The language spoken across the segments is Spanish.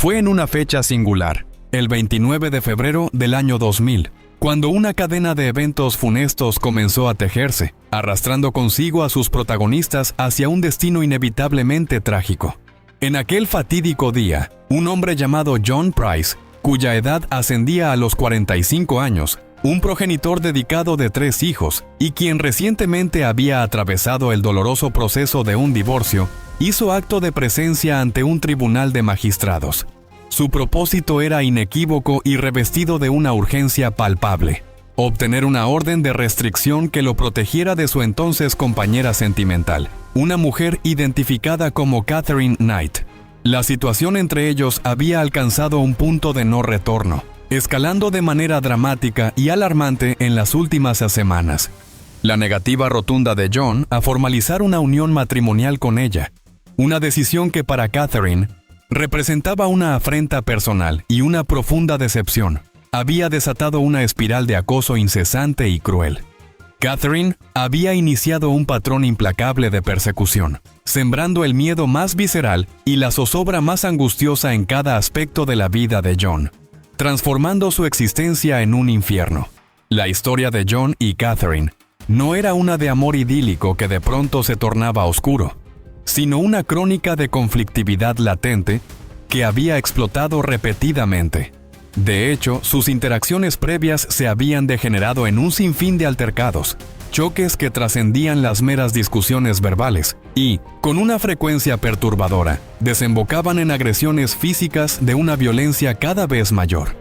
Fue en una fecha singular, el 29 de febrero del año 2000, cuando una cadena de eventos funestos comenzó a tejerse, arrastrando consigo a sus protagonistas hacia un destino inevitablemente trágico. En aquel fatídico día, un hombre llamado John Price, cuya edad ascendía a los 45 años, un progenitor dedicado de 3 hijos y quien recientemente había atravesado el doloroso proceso de un divorcio, hizo acto de presencia ante un tribunal de magistrados. Su propósito era inequívoco y revestido de una urgencia palpable: obtener una orden de restricción que lo protegiera de su entonces compañera sentimental, una mujer identificada como Catherine Knight. La situación entre ellos había alcanzado un punto de no retorno, escalando de manera dramática y alarmante en las últimas semanas. La negativa rotunda de John a formalizar una unión matrimonial con ella, una decisión que para Catherine representaba una afrenta personal y una profunda decepción, había desatado una espiral de acoso incesante y cruel. Catherine había iniciado un patrón implacable de persecución, sembrando el miedo más visceral y la zozobra más angustiosa en cada aspecto de la vida de John, transformando su existencia en un infierno. La historia de John y Catherine no era una de amor idílico que de pronto se tornaba oscuro, sino una crónica de conflictividad latente que había explotado repetidamente. De hecho, sus interacciones previas se habían degenerado en un sinfín de altercados, choques que trascendían las meras discusiones verbales y, con una frecuencia perturbadora, desembocaban en agresiones físicas de una violencia cada vez mayor.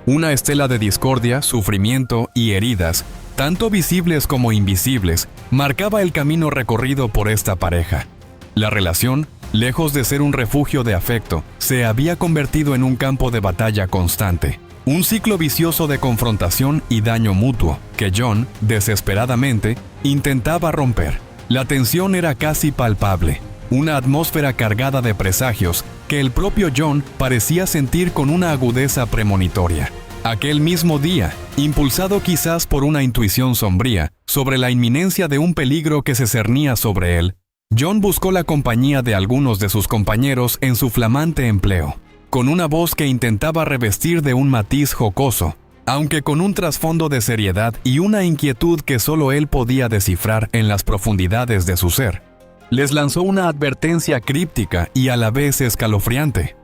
Una estela de discordia, sufrimiento y heridas, tanto visibles como invisibles, marcaba el camino recorrido por esta pareja. La relación, lejos de ser un refugio de afecto, se había convertido en un campo de batalla constante, un ciclo vicioso de confrontación y daño mutuo que John, desesperadamente, intentaba romper. La tensión era casi palpable, una atmósfera cargada de presagios que el propio John parecía sentir con una agudeza premonitoria. Aquel mismo día, impulsado quizás por una intuición sombría sobre la inminencia de un peligro que se cernía sobre él, John buscó la compañía de algunos de sus compañeros en su flamante empleo, con una voz que intentaba revestir de un matiz jocoso, aunque con un trasfondo de seriedad y una inquietud que solo él podía descifrar en las profundidades de su ser. Les lanzó una advertencia críptica y a la vez escalofriante.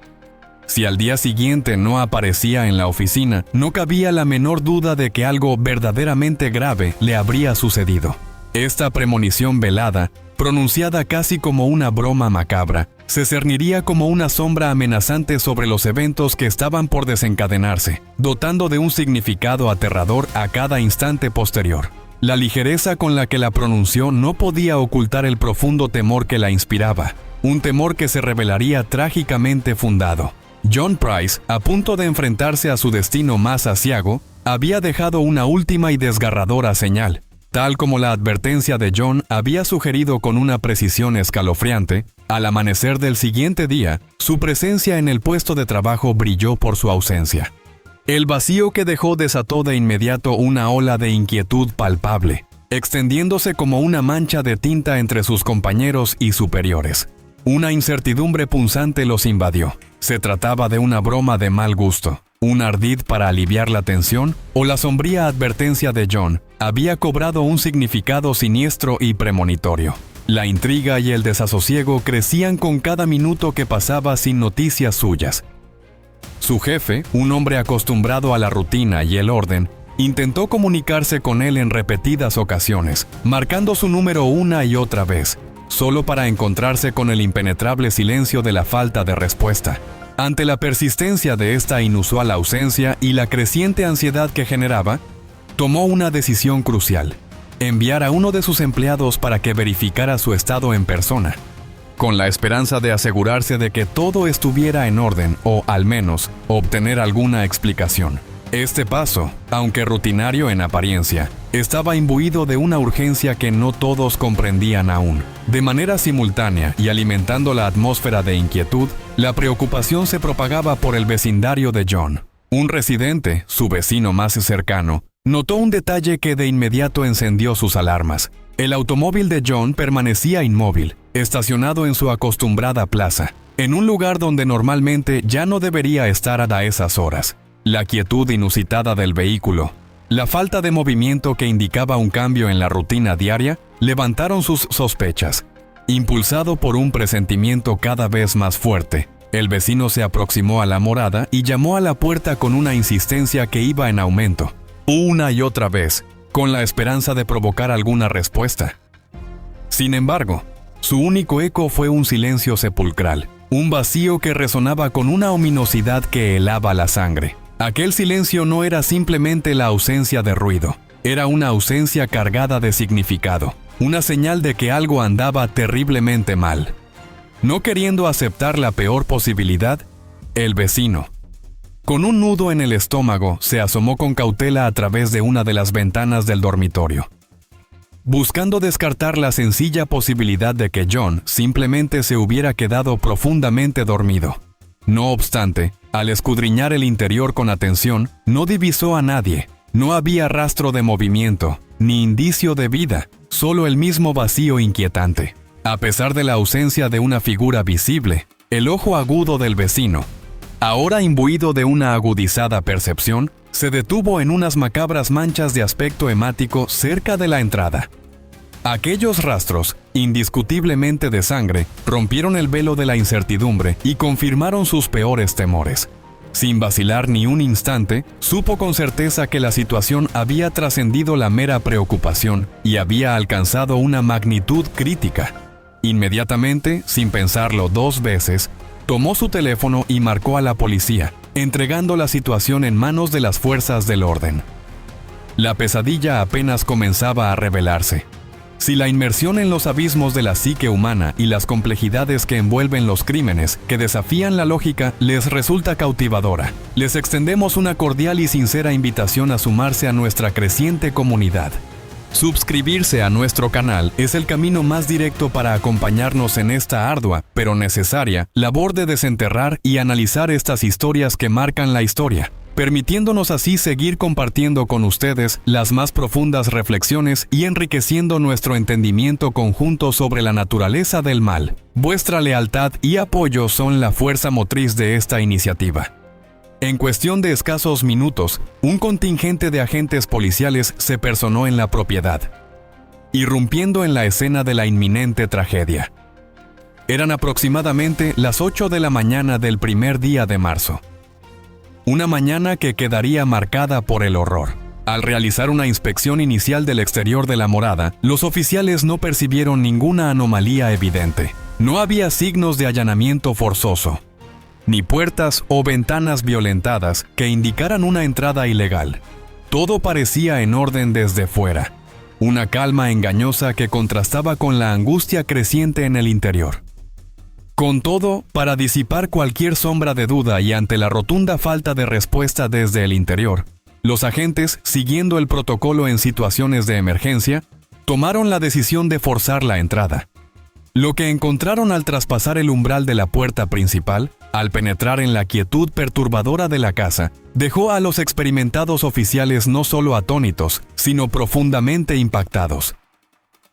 Si al día siguiente no aparecía en la oficina, no cabía la menor duda de que algo verdaderamente grave le habría sucedido. Esta premonición velada, pronunciada casi como una broma macabra, se cerniría como una sombra amenazante sobre los eventos que estaban por desencadenarse, dotando de un significado aterrador a cada instante posterior. La ligereza con la que la pronunció no podía ocultar el profundo temor que la inspiraba, un temor que se revelaría trágicamente fundado. John Price, a punto de enfrentarse a su destino más aciago, había dejado una última y desgarradora señal. Tal como la advertencia de John había sugerido con una precisión escalofriante, al amanecer del siguiente día, su presencia en el puesto de trabajo brilló por su ausencia. El vacío que dejó desató de inmediato una ola de inquietud palpable, extendiéndose como una mancha de tinta entre sus compañeros y superiores. Una incertidumbre punzante los invadió. ¿Se trataba de una broma de mal gusto, un ardid para aliviar la tensión, o la sombría advertencia de John había cobrado un significado siniestro y premonitorio? La intriga y el desasosiego crecían con cada minuto que pasaba sin noticias suyas. Su jefe, un hombre acostumbrado a la rutina y el orden, intentó comunicarse con él en repetidas ocasiones, marcando su número una y otra vez, solo para encontrarse con el impenetrable silencio de la falta de respuesta. Ante la persistencia de esta inusual ausencia y la creciente ansiedad que generaba, tomó una decisión crucial: enviar a uno de sus empleados para que verificara su estado en persona, con la esperanza de asegurarse de que todo estuviera en orden o, al menos, obtener alguna explicación. Este paso, aunque rutinario en apariencia, estaba imbuido de una urgencia que no todos comprendían aún. De manera simultánea y alimentando la atmósfera de inquietud, la preocupación se propagaba por el vecindario de John. Un residente, su vecino más cercano, notó un detalle que de inmediato encendió sus alarmas. El automóvil de John permanecía inmóvil, estacionado en su acostumbrada plaza, en un lugar donde normalmente ya no debería estar a esas horas. La quietud inusitada del vehículo, la falta de movimiento que indicaba un cambio en la rutina diaria, levantaron sus sospechas. Impulsado por un presentimiento cada vez más fuerte, el vecino se aproximó a la morada y llamó a la puerta con una insistencia que iba en aumento, una y otra vez, con la esperanza de provocar alguna respuesta. Sin embargo, su único eco fue un silencio sepulcral, un vacío que resonaba con una ominosidad que helaba la sangre. Aquel silencio no era simplemente la ausencia de ruido, era una ausencia cargada de significado, una señal de que algo andaba terriblemente mal. No queriendo aceptar la peor posibilidad, el vecino, con un nudo en el estómago, se asomó con cautela a través de una de las ventanas del dormitorio, buscando descartar la sencilla posibilidad de que John simplemente se hubiera quedado profundamente dormido. No obstante, al escudriñar el interior con atención, no divisó a nadie. No había rastro de movimiento, ni indicio de vida, solo el mismo vacío inquietante. A pesar de la ausencia de una figura visible, el ojo agudo del vecino, ahora imbuido de una agudizada percepción, se detuvo en unas macabras manchas de aspecto hemático cerca de la entrada. Aquellos rastros, indiscutiblemente de sangre, rompieron el velo de la incertidumbre y confirmaron sus peores temores. Sin vacilar ni un instante, supo con certeza que la situación había trascendido la mera preocupación y había alcanzado una magnitud crítica. Inmediatamente, sin pensarlo 2 veces, tomó su teléfono y marcó a la policía, entregando la situación en manos de las fuerzas del orden. La pesadilla apenas comenzaba a revelarse. Si la inmersión en los abismos de la psique humana y las complejidades que envuelven los crímenes que desafían la lógica les resulta cautivadora, les extendemos una cordial y sincera invitación a sumarse a nuestra creciente comunidad. Suscribirse a nuestro canal es el camino más directo para acompañarnos en esta ardua, pero necesaria, labor de desenterrar y analizar estas historias que marcan la historia, permitiéndonos así seguir compartiendo con ustedes las más profundas reflexiones y enriqueciendo nuestro entendimiento conjunto sobre la naturaleza del mal. Vuestra lealtad y apoyo son la fuerza motriz de esta iniciativa. En cuestión de escasos minutos, un contingente de agentes policiales se personó en la propiedad, irrumpiendo en la escena de la inminente tragedia. Eran aproximadamente las 8 de la mañana del primer día de marzo. Una mañana que quedaría marcada por el horror. Al realizar una inspección inicial del exterior de la morada, los oficiales no percibieron ninguna anomalía evidente. No había signos de allanamiento forzoso, ni puertas o ventanas violentadas que indicaran una entrada ilegal. Todo parecía en orden desde fuera. Una calma engañosa que contrastaba con la angustia creciente en el interior. Con todo, para disipar cualquier sombra de duda y ante la rotunda falta de respuesta desde el interior, los agentes, siguiendo el protocolo en situaciones de emergencia, tomaron la decisión de forzar la entrada. Lo que encontraron al traspasar el umbral de la puerta principal, al penetrar en la quietud perturbadora de la casa, dejó a los experimentados oficiales no solo atónitos, sino profundamente impactados.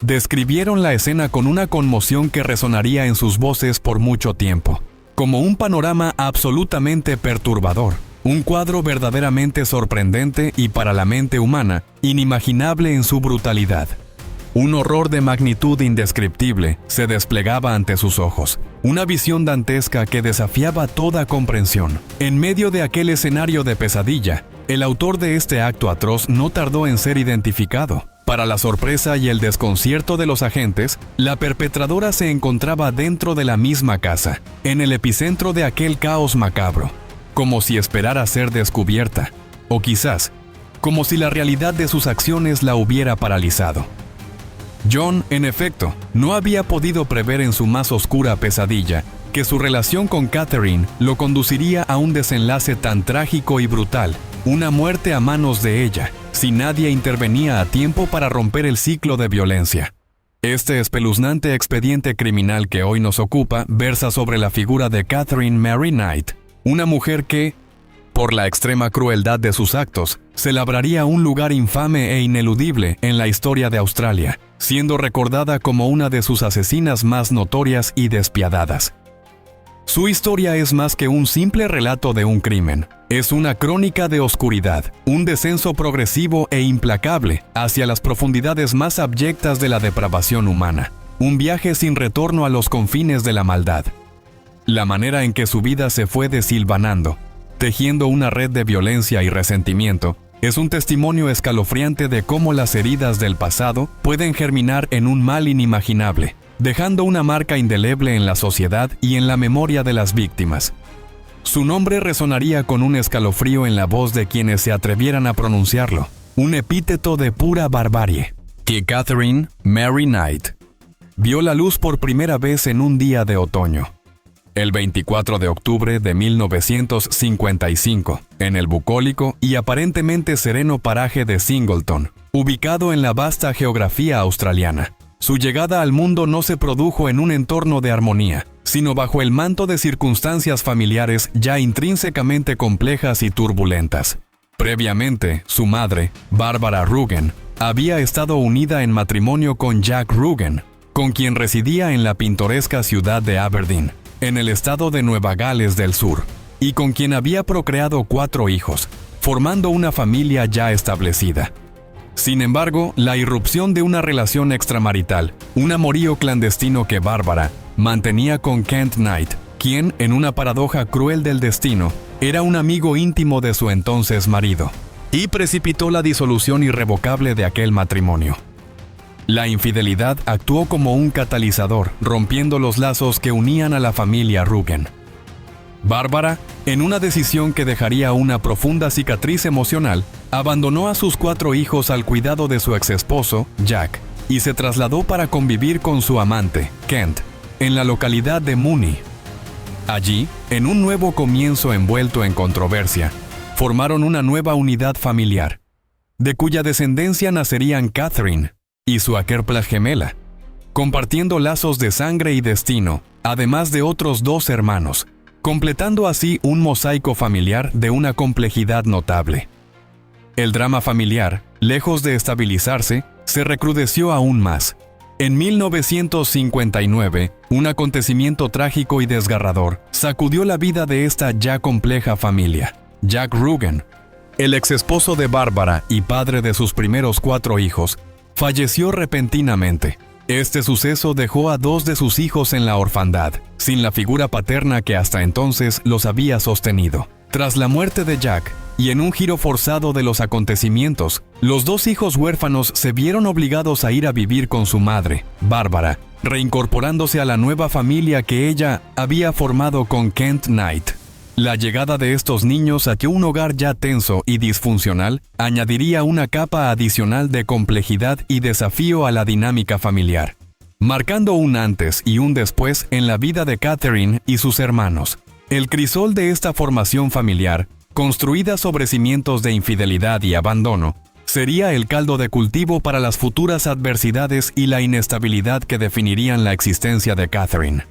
Describieron la escena con una conmoción que resonaría en sus voces por mucho tiempo, como un panorama absolutamente perturbador, un cuadro verdaderamente sorprendente y para la mente humana, inimaginable en su brutalidad. Un horror de magnitud indescriptible se desplegaba ante sus ojos, una visión dantesca que desafiaba toda comprensión. En medio de aquel escenario de pesadilla, el autor de este acto atroz no tardó en ser identificado. Para la sorpresa y el desconcierto de los agentes, la perpetradora se encontraba dentro de la misma casa, en el epicentro de aquel caos macabro, como si esperara ser descubierta, o quizás, como si la realidad de sus acciones la hubiera paralizado. John, en efecto, no había podido prever en su más oscura pesadilla que su relación con Catherine lo conduciría a un desenlace tan trágico y brutal, una muerte a manos de ella, si nadie intervenía a tiempo para romper el ciclo de violencia. Este espeluznante expediente criminal que hoy nos ocupa versa sobre la figura de Catherine Mary Knight, una mujer que, por la extrema crueldad de sus actos, se labraría un lugar infame e ineludible en la historia de Australia, siendo recordada como una de sus asesinas más notorias y despiadadas. Su historia es más que un simple relato de un crimen. Es una crónica de oscuridad, un descenso progresivo e implacable hacia las profundidades más abyectas de la depravación humana. Un viaje sin retorno a los confines de la maldad. La manera en que su vida se fue deshilvanando, tejiendo una red de violencia y resentimiento, es un testimonio escalofriante de cómo las heridas del pasado pueden germinar en un mal inimaginable, dejando una marca indeleble en la sociedad y en la memoria de las víctimas. Su nombre resonaría con un escalofrío en la voz de quienes se atrevieran a pronunciarlo, un epíteto de pura barbarie. Que Catherine Mary Knight vio la luz por primera vez en un día de otoño. El 24 de octubre de 1955, en el bucólico y aparentemente sereno paraje de Singleton, ubicado en la vasta geografía australiana. Su llegada al mundo no se produjo en un entorno de armonía, sino bajo el manto de circunstancias familiares ya intrínsecamente complejas y turbulentas. Previamente, su madre, Barbara Rugen, había estado unida en matrimonio con Jack Rugen, con quien residía en la pintoresca ciudad de Aberdeen, en el estado de Nueva Gales del Sur, y con quien había procreado 4 hijos, formando una familia ya establecida. Sin embargo, la irrupción de una relación extramarital, un amorío clandestino que Bárbara mantenía con Kent Knight, quien, en una paradoja cruel del destino, era un amigo íntimo de su entonces marido, y precipitó la disolución irrevocable de aquel matrimonio. La infidelidad actuó como un catalizador, rompiendo los lazos que unían a la familia Rugen. Bárbara, en una decisión que dejaría una profunda cicatriz emocional, abandonó a sus 4 hijos al cuidado de su exesposo, Jack, y se trasladó para convivir con su amante, Kent, en la localidad de Mooney. Allí, en un nuevo comienzo envuelto en controversia, formaron una nueva unidad familiar, de cuya descendencia nacerían Catherine y su aquerpla gemela, compartiendo lazos de sangre y destino, además de otros 2 hermanos, completando así un mosaico familiar de una complejidad notable. El drama familiar, lejos de estabilizarse, se recrudeció aún más. En 1959, un acontecimiento trágico y desgarrador sacudió la vida de esta ya compleja familia. Jack Rugen, el exesposo de Bárbara y padre de sus primeros 4 hijos, falleció repentinamente. Este suceso dejó a 2 de sus hijos en la orfandad, sin la figura paterna que hasta entonces los había sostenido. Tras la muerte de Jack, y en un giro forzado de los acontecimientos, los 2 hijos huérfanos se vieron obligados a ir a vivir con su madre, Bárbara, reincorporándose a la nueva familia que ella había formado con Kent Knight. La llegada de estos niños a un hogar ya tenso y disfuncional añadiría una capa adicional de complejidad y desafío a la dinámica familiar, marcando un antes y un después en la vida de Catherine y sus hermanos. El crisol de esta formación familiar, construida sobre cimientos de infidelidad y abandono, sería el caldo de cultivo para las futuras adversidades y la inestabilidad que definirían la existencia de Catherine.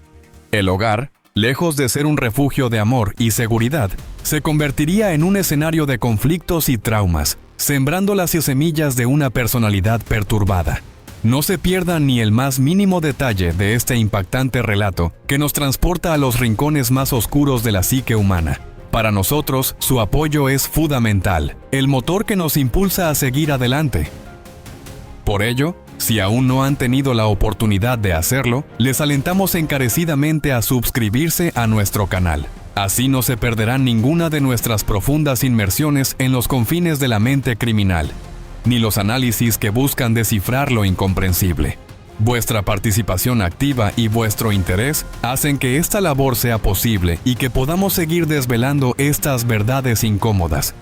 El hogar, lejos de ser un refugio de amor y seguridad, se convertiría en un escenario de conflictos y traumas, sembrando las semillas de una personalidad perturbada. No se pierda ni el más mínimo detalle de este impactante relato que nos transporta a los rincones más oscuros de la psique humana. Para nosotros, su apoyo es fundamental, el motor que nos impulsa a seguir adelante. Por ello, si aún no han tenido la oportunidad de hacerlo, les alentamos encarecidamente a suscribirse a nuestro canal. Así no se perderán ninguna de nuestras profundas inmersiones en los confines de la mente criminal, ni los análisis que buscan descifrar lo incomprensible. Vuestra participación activa y vuestro interés hacen que esta labor sea posible y que podamos seguir desvelando estas verdades incómodas.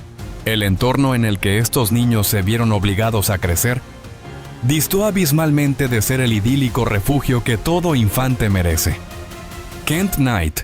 El entorno en el que estos niños se vieron obligados a crecer distó abismalmente de ser el idílico refugio que todo infante merece. Kent Knight,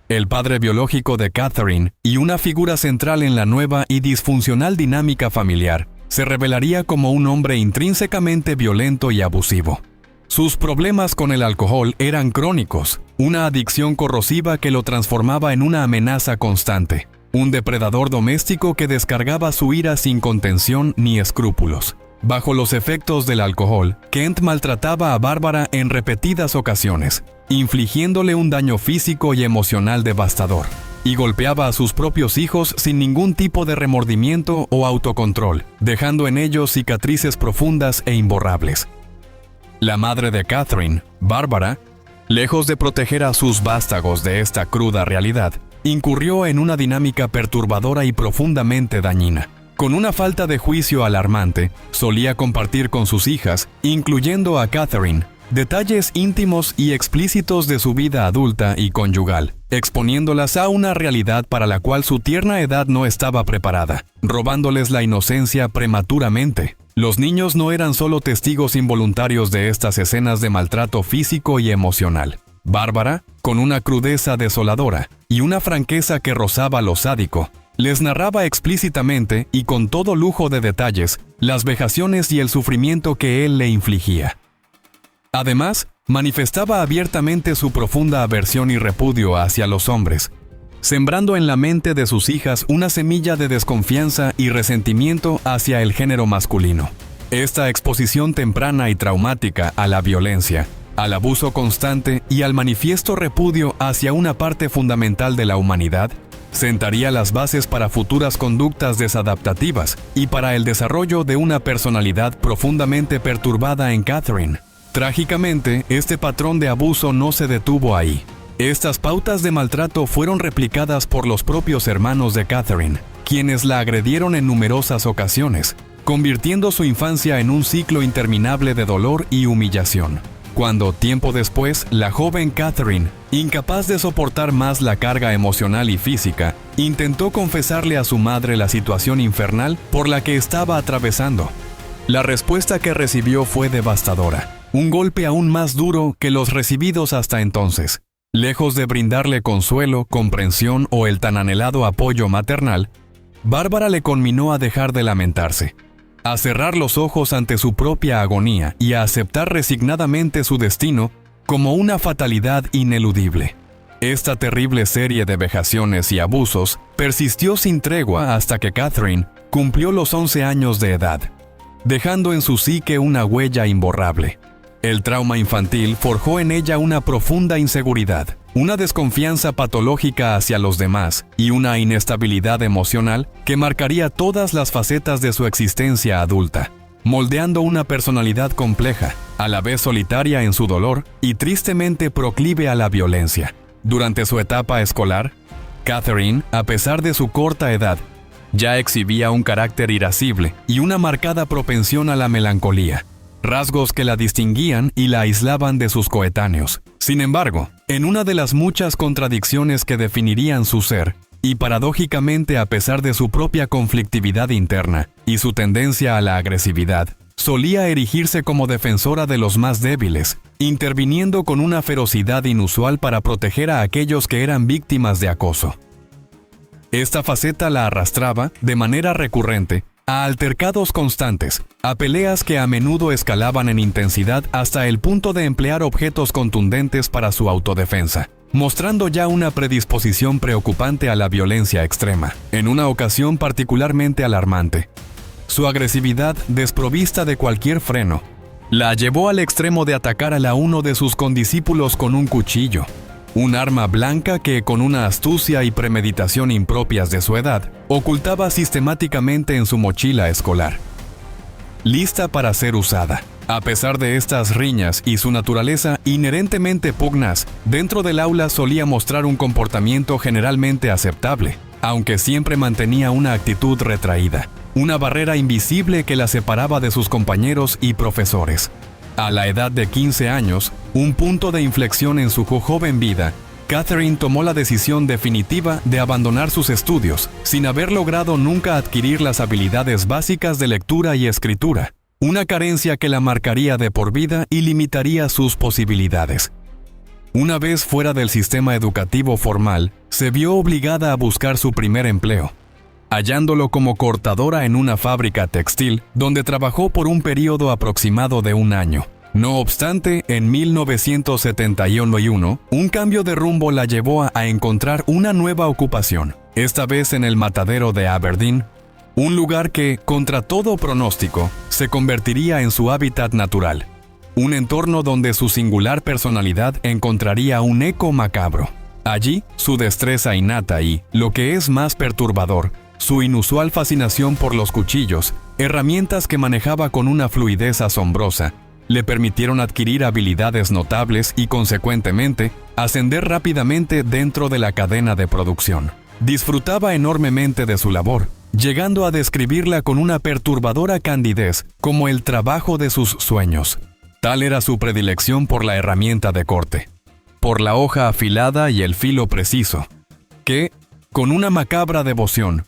el padre biológico de Catherine y una figura central en la nueva y disfuncional dinámica familiar, se revelaría como un hombre intrínsecamente violento y abusivo. Sus problemas con el alcohol eran crónicos, una adicción corrosiva que lo transformaba en una amenaza constante, un depredador doméstico que descargaba su ira sin contención ni escrúpulos. Bajo los efectos del alcohol, Kent maltrataba a Bárbara en repetidas ocasiones, infligiéndole un daño físico y emocional devastador, y golpeaba a sus propios hijos sin ningún tipo de remordimiento o autocontrol, dejando en ellos cicatrices profundas e imborrables. La madre de Catherine, Bárbara, lejos de proteger a sus vástagos de esta cruda realidad, incurrió en una dinámica perturbadora y profundamente dañina. Con una falta de juicio alarmante, solía compartir con sus hijas, incluyendo a Catherine, detalles íntimos y explícitos de su vida adulta y conyugal, exponiéndolas a una realidad para la cual su tierna edad no estaba preparada, robándoles la inocencia prematuramente. Los niños no eran solo testigos involuntarios de estas escenas de maltrato físico y emocional. Bárbara, con una crudeza desoladora y una franqueza que rozaba lo sádico, les narraba explícitamente y con todo lujo de detalles las vejaciones y el sufrimiento que él le infligía. Además, manifestaba abiertamente su profunda aversión y repudio hacia los hombres, sembrando en la mente de sus hijas una semilla de desconfianza y resentimiento hacia el género masculino. Esta exposición temprana y traumática a la violencia, al abuso constante y al manifiesto repudio hacia una parte fundamental de la humanidad, sentaría las bases para futuras conductas desadaptativas y para el desarrollo de una personalidad profundamente perturbada en Catherine. Trágicamente, este patrón de abuso no se detuvo ahí. Estas pautas de maltrato fueron replicadas por los propios hermanos de Catherine, quienes la agredieron en numerosas ocasiones, convirtiendo su infancia en un ciclo interminable de dolor y humillación. Cuando, tiempo después, la joven Catherine, incapaz de soportar más la carga emocional y física, intentó confesarle a su madre la situación infernal por la que estaba atravesando. La respuesta que recibió fue devastadora, un golpe aún más duro que los recibidos hasta entonces. Lejos de brindarle consuelo, comprensión o el tan anhelado apoyo maternal, Bárbara le conminó a dejar de lamentarse, a cerrar los ojos ante su propia agonía y a aceptar resignadamente su destino como una fatalidad ineludible. Esta terrible serie de vejaciones y abusos persistió sin tregua hasta que Catherine cumplió los 11 años de edad, dejando en su psique una huella imborrable. El trauma infantil forjó en ella una profunda inseguridad, una desconfianza patológica hacia los demás y una inestabilidad emocional que marcaría todas las facetas de su existencia adulta, moldeando una personalidad compleja, a la vez solitaria en su dolor y tristemente proclive a la violencia. Durante su etapa escolar, Catherine, a pesar de su corta edad, ya exhibía un carácter irascible y una marcada propensión a la melancolía, rasgos que la distinguían y la aislaban de sus coetáneos. Sin embargo, en una de las muchas contradicciones que definirían su ser, y paradójicamente a pesar de su propia conflictividad interna y su tendencia a la agresividad, solía erigirse como defensora de los más débiles, interviniendo con una ferocidad inusual para proteger a aquellos que eran víctimas de acoso. Esta faceta la arrastraba, de manera recurrente, a altercados constantes, a peleas que a menudo escalaban en intensidad hasta el punto de emplear objetos contundentes para su autodefensa, mostrando ya una predisposición preocupante a la violencia extrema, en una ocasión particularmente alarmante. Su agresividad, desprovista de cualquier freno, la llevó al extremo de atacar a uno de sus condiscípulos con un cuchillo, un arma blanca que, con una astucia y premeditación impropias de su edad, ocultaba sistemáticamente en su mochila escolar, lista para ser usada. A pesar de estas riñas y su naturaleza inherentemente pugnaz, dentro del aula solía mostrar un comportamiento generalmente aceptable, aunque siempre mantenía una actitud retraída, una barrera invisible que la separaba de sus compañeros y profesores. A la edad de 15 años, un punto de inflexión en su joven vida, Catherine tomó la decisión definitiva de abandonar sus estudios, sin haber logrado nunca adquirir las habilidades básicas de lectura y escritura, una carencia que la marcaría de por vida y limitaría sus posibilidades. Una vez fuera del sistema educativo formal, se vio obligada a buscar su primer empleo, hallándolo como cortadora en una fábrica textil, donde trabajó por un periodo aproximado de un año. No obstante, en 1971, un cambio de rumbo la llevó a encontrar una nueva ocupación, esta vez en el matadero de Aberdeen, Un lugar que, contra todo pronóstico, se convertiría en su hábitat natural. Un entorno donde su singular personalidad encontraría un eco macabro. Allí, su destreza innata y, lo que es más perturbador, su inusual fascinación por los cuchillos, herramientas que manejaba con una fluidez asombrosa, le permitieron adquirir habilidades notables y, consecuentemente, ascender rápidamente dentro de la cadena de producción. Disfrutaba enormemente de su labor, llegando a describirla con una perturbadora candidez como el trabajo de sus sueños. Tal era su predilección por la herramienta de corte, por la hoja afilada y el filo preciso, que, con una macabra devoción,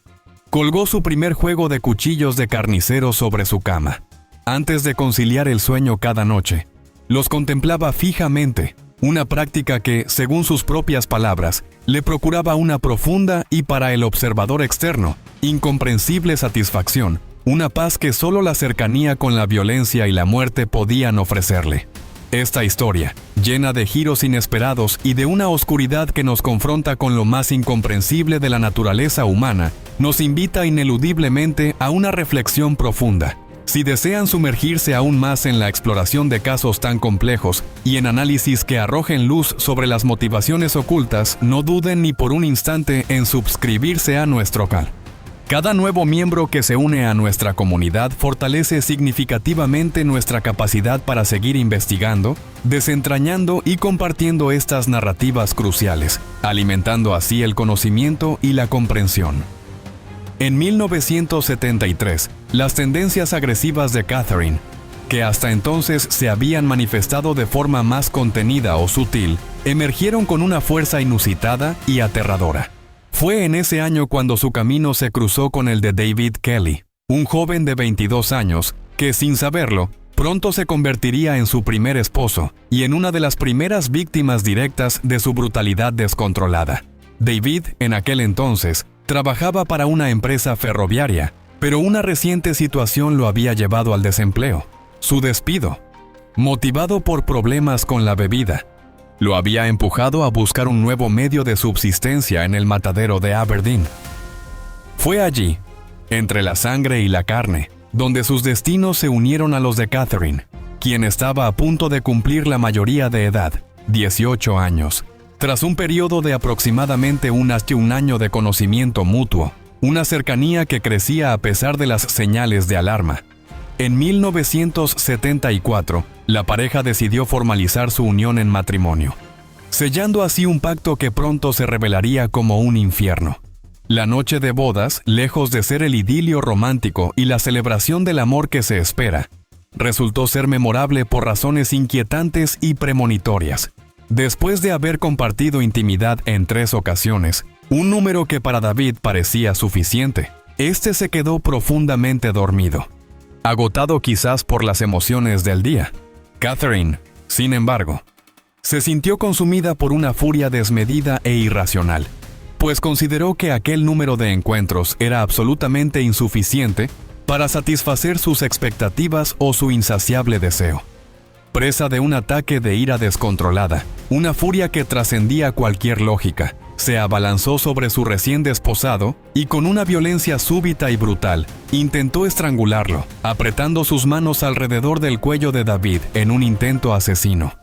colgó su primer juego de cuchillos de carnicero sobre su cama. Antes de conciliar el sueño cada noche, los contemplaba fijamente, una práctica que, según sus propias palabras, le procuraba una profunda y, para el observador externo, incomprensible satisfacción, una paz que solo la cercanía con la violencia y la muerte podían ofrecerle. Esta historia, llena de giros inesperados y de una oscuridad que nos confronta con lo más incomprensible de la naturaleza humana, nos invita ineludiblemente a una reflexión profunda. Si desean sumergirse aún más en la exploración de casos tan complejos y en análisis que arrojen luz sobre las motivaciones ocultas, no duden ni por un instante en suscribirse a nuestro canal. Cada nuevo miembro que se une a nuestra comunidad fortalece significativamente nuestra capacidad para seguir investigando, desentrañando y compartiendo estas narrativas cruciales, alimentando así el conocimiento y la comprensión. En 1973, las tendencias agresivas de Catherine, que hasta entonces se habían manifestado de forma más contenida o sutil, emergieron con una fuerza inusitada y aterradora. Fue en ese año cuando su camino se cruzó con el de David Kelly, un joven de 22 años que, sin saberlo, pronto se convertiría en su primer esposo y en una de las primeras víctimas directas de su brutalidad descontrolada. David, en aquel entonces, trabajaba para una empresa ferroviaria, pero una reciente situación lo había llevado al desempleo. Su despido, motivado por problemas con la bebida, lo había empujado a buscar un nuevo medio de subsistencia en el matadero de Aberdeen. Fue allí, entre la sangre y la carne, donde sus destinos se unieron a los de Catherine, quien estaba a punto de cumplir la mayoría de edad, 18 años. Tras un periodo de aproximadamente un año de conocimiento mutuo, una cercanía que crecía a pesar de las señales de alarma. En 1974, la pareja decidió formalizar su unión en matrimonio, sellando así un pacto que pronto se revelaría como un infierno. La noche de bodas, lejos de ser el idilio romántico y la celebración del amor que se espera, resultó ser memorable por razones inquietantes y premonitorias. Después de haber compartido intimidad en 3 ocasiones, un número que para David parecía suficiente, este se quedó profundamente dormido, agotado quizás por las emociones del día. Catherine, sin embargo, se sintió consumida por una furia desmedida e irracional, pues consideró que aquel número de encuentros era absolutamente insuficiente para satisfacer sus expectativas o su insaciable deseo. Presa de un ataque de ira descontrolada, una furia que trascendía cualquier lógica, se abalanzó sobre su recién desposado y con una violencia súbita y brutal, intentó estrangularlo, apretando sus manos alrededor del cuello de David en un intento asesino.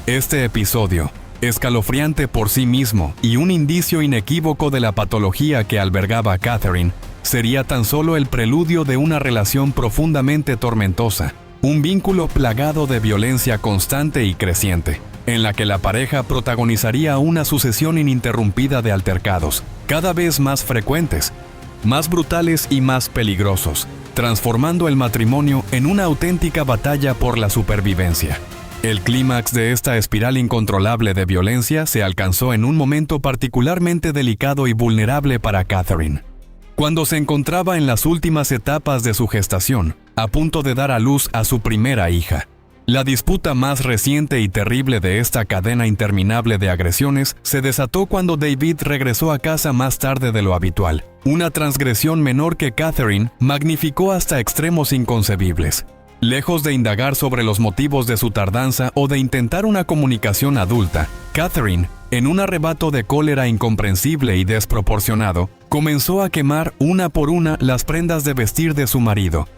Este episodio, escalofriante por sí mismo y un indicio inequívoco de la patología que albergaba Catherine, sería tan solo el preludio de una relación profundamente tormentosa, un vínculo plagado de violencia constante y creciente, en la que la pareja protagonizaría una sucesión ininterrumpida de altercados, cada vez más frecuentes, más brutales y más peligrosos, transformando el matrimonio en una auténtica batalla por la supervivencia. El clímax de esta espiral incontrolable de violencia se alcanzó en un momento particularmente delicado y vulnerable para Catherine, cuando se encontraba en las últimas etapas de su gestación, a punto de dar a luz a su primera hija. La disputa más reciente y terrible de esta cadena interminable de agresiones se desató cuando David regresó a casa más tarde de lo habitual, una transgresión menor que Catherine magnificó hasta extremos inconcebibles. Lejos de indagar sobre los motivos de su tardanza o de intentar una comunicación adulta, Catherine, en un arrebato de cólera incomprensible y desproporcionado, comenzó a quemar una por una las prendas de vestir de su marido,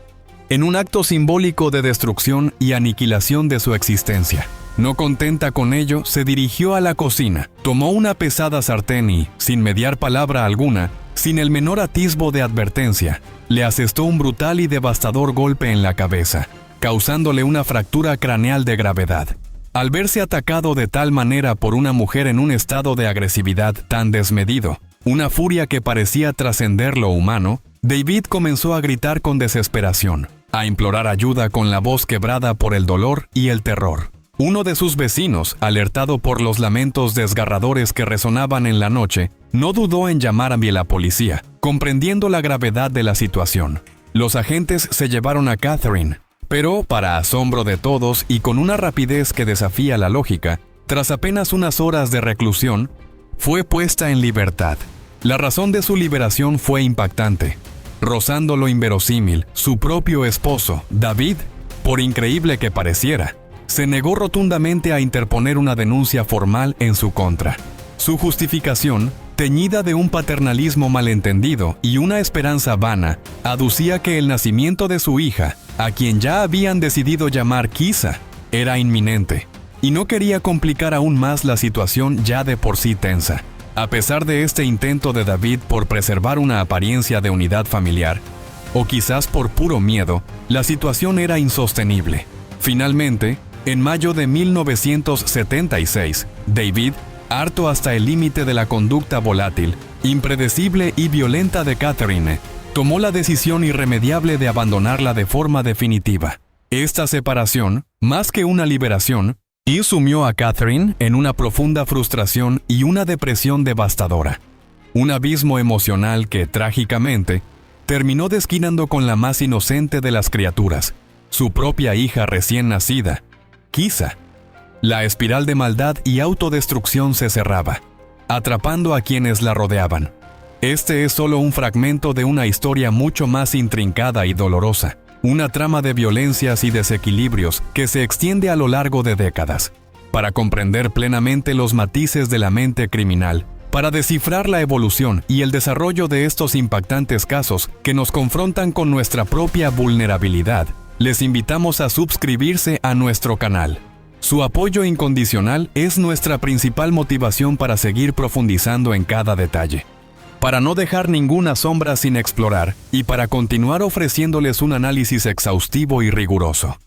en un acto simbólico de destrucción y aniquilación de su existencia. No contenta con ello, se dirigió a la cocina, tomó una pesada sartén y, sin mediar palabra alguna, sin el menor atisbo de advertencia, le asestó un brutal y devastador golpe en la cabeza, causándole una fractura craneal de gravedad. Al verse atacado de tal manera por una mujer en un estado de agresividad tan desmedido, una furia que parecía trascender lo humano, David comenzó a gritar con desesperación, a implorar ayuda con la voz quebrada por el dolor y el terror. Uno de sus vecinos, alertado por los lamentos desgarradores que resonaban en la noche, no dudó en llamar a la policía, comprendiendo la gravedad de la situación. Los agentes se llevaron a Catherine, pero, para asombro de todos y con una rapidez que desafía la lógica, tras apenas unas horas de reclusión, fue puesta en libertad. La razón de su liberación fue impactante. Rozando lo inverosímil, su propio esposo, David, por increíble que pareciera, se negó rotundamente a interponer una denuncia formal en su contra. Su justificación, teñida de un paternalismo malentendido y una esperanza vana, aducía que el nacimiento de su hija, a quien ya habían decidido llamar Kisa, era inminente, y no quería complicar aún más la situación ya de por sí tensa. A pesar de este intento de David por preservar una apariencia de unidad familiar, o quizás por puro miedo, la situación era insostenible. Finalmente, en mayo de 1976, David, harto hasta el límite de la conducta volátil, impredecible y violenta de Catherine, tomó la decisión irremediable de abandonarla de forma definitiva. Esta separación, más que una liberación, sumió a Catherine en una profunda frustración y una depresión devastadora. Un abismo emocional que, trágicamente, terminó desquinando con la más inocente de las criaturas, su propia hija recién nacida, Kisa. La espiral de maldad y autodestrucción se cerraba, atrapando a quienes la rodeaban. Este es solo un fragmento de una historia mucho más intrincada y dolorosa, una trama de violencias y desequilibrios que se extiende a lo largo de décadas. Para comprender plenamente los matices de la mente criminal, para descifrar la evolución y el desarrollo de estos impactantes casos que nos confrontan con nuestra propia vulnerabilidad, les invitamos a suscribirse a nuestro canal. Su apoyo incondicional es nuestra principal motivación para seguir profundizando en cada detalle, para no dejar ninguna sombra sin explorar y para continuar ofreciéndoles un análisis exhaustivo y riguroso.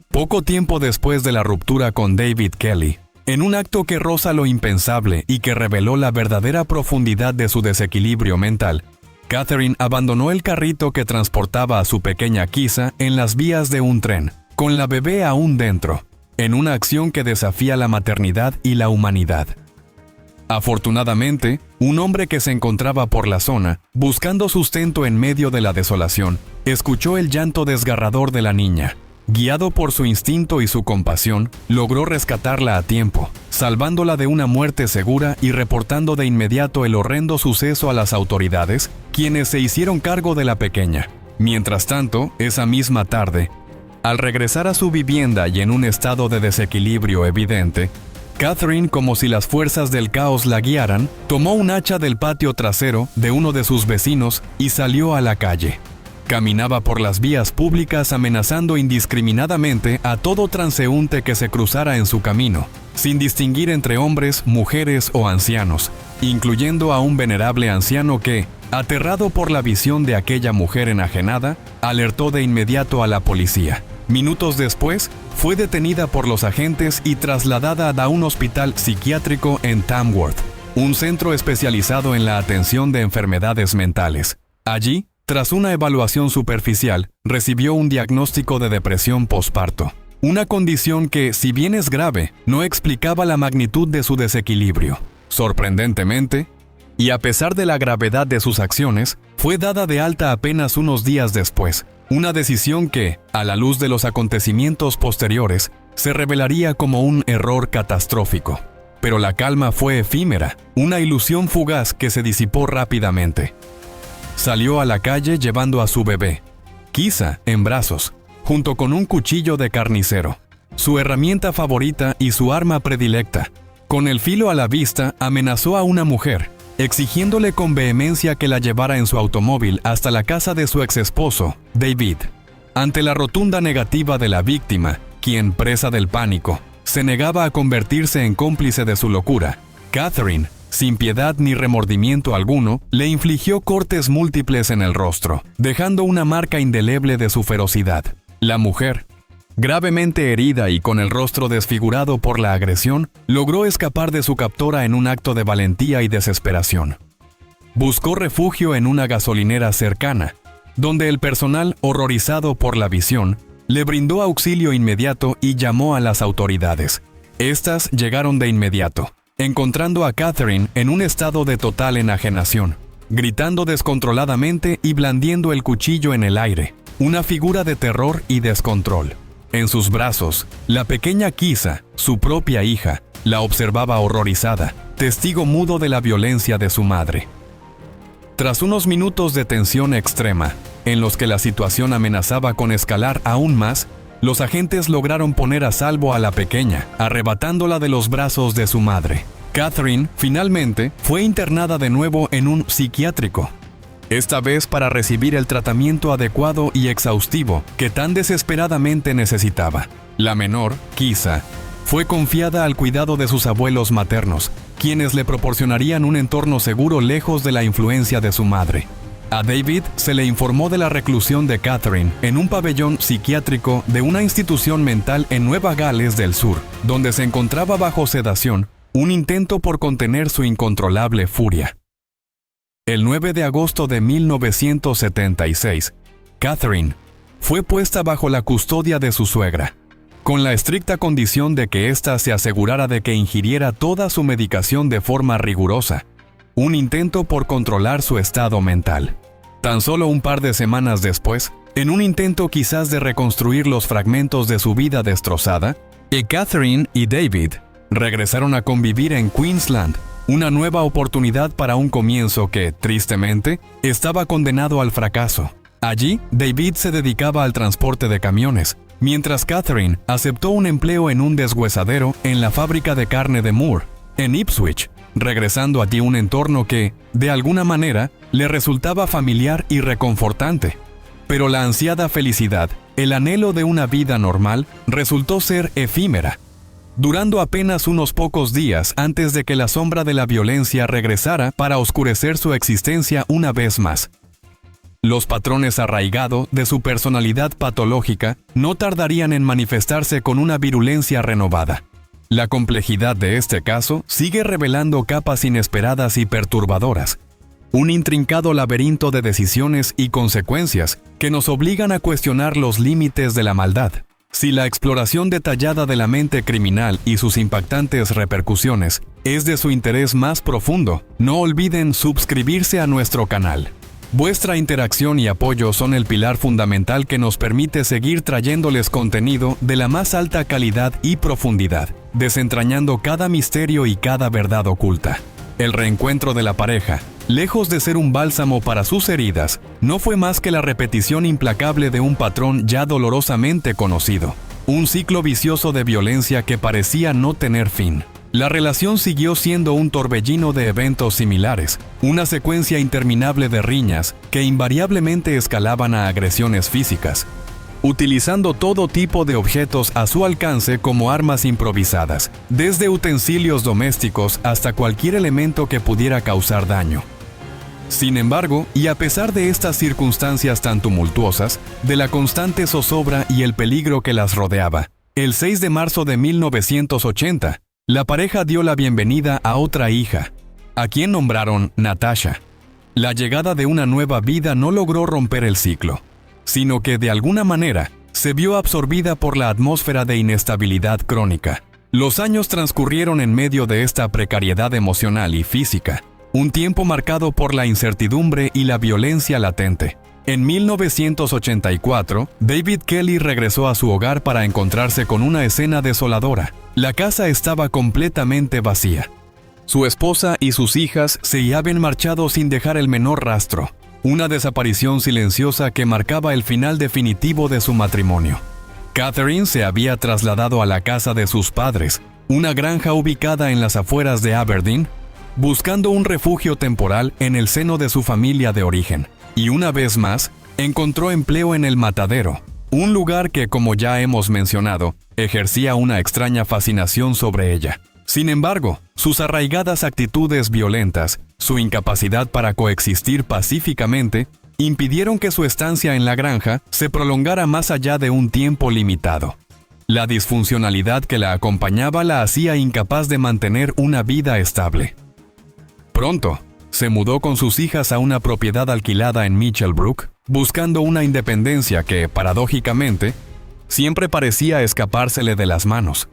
Poco tiempo después de la ruptura con David Kelly, en un acto que roza lo impensable y que reveló la verdadera profundidad de su desequilibrio mental, Catherine abandonó el carrito que transportaba a su pequeña Kisa en las vías de un tren, con la bebé aún dentro, en una acción que desafía la maternidad y la humanidad. Afortunadamente, un hombre que se encontraba por la zona, buscando sustento en medio de la desolación, escuchó el llanto desgarrador de la niña. Guiado por su instinto y su compasión, logró rescatarla a tiempo, salvándola de una muerte segura y reportando de inmediato el horrendo suceso a las autoridades, quienes se hicieron cargo de la pequeña. Mientras tanto, esa misma tarde, al regresar a su vivienda y en un estado de desequilibrio evidente, Catherine, como si las fuerzas del caos la guiaran, tomó un hacha del patio trasero de uno de sus vecinos y salió a la calle. Caminaba por las vías públicas amenazando indiscriminadamente a todo transeúnte que se cruzara en su camino, sin distinguir entre hombres, mujeres o ancianos, incluyendo a un venerable anciano que, aterrado por la visión de aquella mujer enajenada, alertó de inmediato a la policía. Minutos después, fue detenida por los agentes y trasladada a un hospital psiquiátrico en Tamworth, un centro especializado en la atención de enfermedades mentales. Allí, tras una evaluación superficial, recibió un diagnóstico de depresión posparto, una condición que, si bien es grave, no explicaba la magnitud de su desequilibrio. Sorprendentemente, y a pesar de la gravedad de sus acciones, fue dada de alta apenas unos días después, una decisión que, a la luz de los acontecimientos posteriores, se revelaría como un error catastrófico. Pero la calma fue efímera, una ilusión fugaz que se disipó rápidamente. Salió a la calle llevando a su bebé, Kisa, en brazos, junto con un cuchillo de carnicero, su herramienta favorita y su arma predilecta, Con el filo a la vista, amenazó a una mujer, exigiéndole con vehemencia que la llevara en su automóvil hasta la casa de su exesposo, David. Ante la rotunda negativa de la víctima, quien, presa del pánico, se negaba a convertirse en cómplice de su locura, Catherine, sin piedad ni remordimiento alguno, le infligió cortes múltiples en el rostro, dejando una marca indeleble de su ferocidad. La mujer, gravemente herida y con el rostro desfigurado por la agresión, logró escapar de su captora en un acto de valentía y desesperación. Buscó refugio en una gasolinera cercana, donde el personal, horrorizado por la visión, le brindó auxilio inmediato y llamó a las autoridades. Estas llegaron de inmediato, encontrando a Catherine en un estado de total enajenación, gritando descontroladamente y blandiendo el cuchillo en el aire, una figura de terror y descontrol. En sus brazos, la pequeña Kisa, su propia hija, la observaba horrorizada, testigo mudo de la violencia de su madre. Tras unos minutos de tensión extrema, en los que la situación amenazaba con escalar aún más, los agentes lograron poner a salvo a la pequeña, arrebatándola de los brazos de su madre. Catherine, finalmente, fue internada de nuevo en un psiquiátrico, esta vez para recibir el tratamiento adecuado y exhaustivo que tan desesperadamente necesitaba. La menor, Kisa, fue confiada al cuidado de sus abuelos maternos, quienes le proporcionarían un entorno seguro lejos de la influencia de su madre. A David se le informó de la reclusión de Catherine en un pabellón psiquiátrico de una institución mental en Nueva Gales del Sur, donde se encontraba bajo sedación, un intento por contener su incontrolable furia. El 9 de agosto de 1976, Catherine fue puesta bajo la custodia de su suegra, con la estricta condición de que ésta se asegurara de que ingiriera toda su medicación de forma rigurosa, un intento por controlar su estado mental. Tan solo un par de semanas después, en un intento quizás de reconstruir los fragmentos de su vida destrozada, Catherine y David regresaron a convivir en Queensland, una nueva oportunidad para un comienzo que, tristemente, estaba condenado al fracaso. Allí, David se dedicaba al transporte de camiones, mientras Catherine aceptó un empleo en un deshuesadero en la fábrica de carne de Moore, en Ipswich, regresando allí un entorno que, de alguna manera, le resultaba familiar y reconfortante. Pero la ansiada felicidad, el anhelo de una vida normal, resultó ser efímera, durando apenas unos pocos días antes de que la sombra de la violencia regresara para oscurecer su existencia una vez más. Los patrones arraigados de su personalidad patológica no tardarían en manifestarse con una virulencia renovada. La complejidad de este caso sigue revelando capas inesperadas y perturbadoras, un intrincado laberinto de decisiones y consecuencias que nos obligan a cuestionar los límites de la maldad. Si la exploración detallada de la mente criminal y sus impactantes repercusiones es de su interés más profundo, no olviden suscribirse a nuestro canal. Vuestra interacción y apoyo son el pilar fundamental que nos permite seguir trayéndoles contenido de la más alta calidad y profundidad, desentrañando cada misterio y cada verdad oculta. El reencuentro de la pareja, lejos de ser un bálsamo para sus heridas, no fue más que la repetición implacable de un patrón ya dolorosamente conocido, un ciclo vicioso de violencia que parecía no tener fin. La relación siguió siendo un torbellino de eventos similares, una secuencia interminable de riñas que invariablemente escalaban a agresiones físicas, utilizando todo tipo de objetos a su alcance como armas improvisadas, desde utensilios domésticos hasta cualquier elemento que pudiera causar daño. Sin embargo, y a pesar de estas circunstancias tan tumultuosas, de la constante zozobra y el peligro que las rodeaba, el 6 de marzo de 1980, la pareja dio la bienvenida a otra hija, a quien nombraron Natasha. La llegada de una nueva vida no logró romper el ciclo, sino que de alguna manera se vio absorbida por la atmósfera de inestabilidad crónica. Los años transcurrieron en medio de esta precariedad emocional y física, un tiempo marcado por la incertidumbre y la violencia latente. En 1984, David Kelly regresó a su hogar para encontrarse con una escena desoladora. La casa estaba completamente vacía. Su esposa y sus hijas se habían marchado sin dejar el menor rastro, una desaparición silenciosa que marcaba el final definitivo de su matrimonio. Catherine se había trasladado a la casa de sus padres, una granja ubicada en las afueras de Aberdeen, buscando un refugio temporal en el seno de su familia de origen. Y una vez más, encontró empleo en el matadero, un lugar que, como ya hemos mencionado, ejercía una extraña fascinación sobre ella. Sin embargo, sus arraigadas actitudes violentas, su incapacidad para coexistir pacíficamente, impidieron que su estancia en la granja se prolongara más allá de un tiempo limitado. La disfuncionalidad que la acompañaba la hacía incapaz de mantener una vida estable. Pronto, se mudó con sus hijas a una propiedad alquilada en Mitchellbrook, buscando una independencia que, paradójicamente, siempre parecía escapársele de las manos.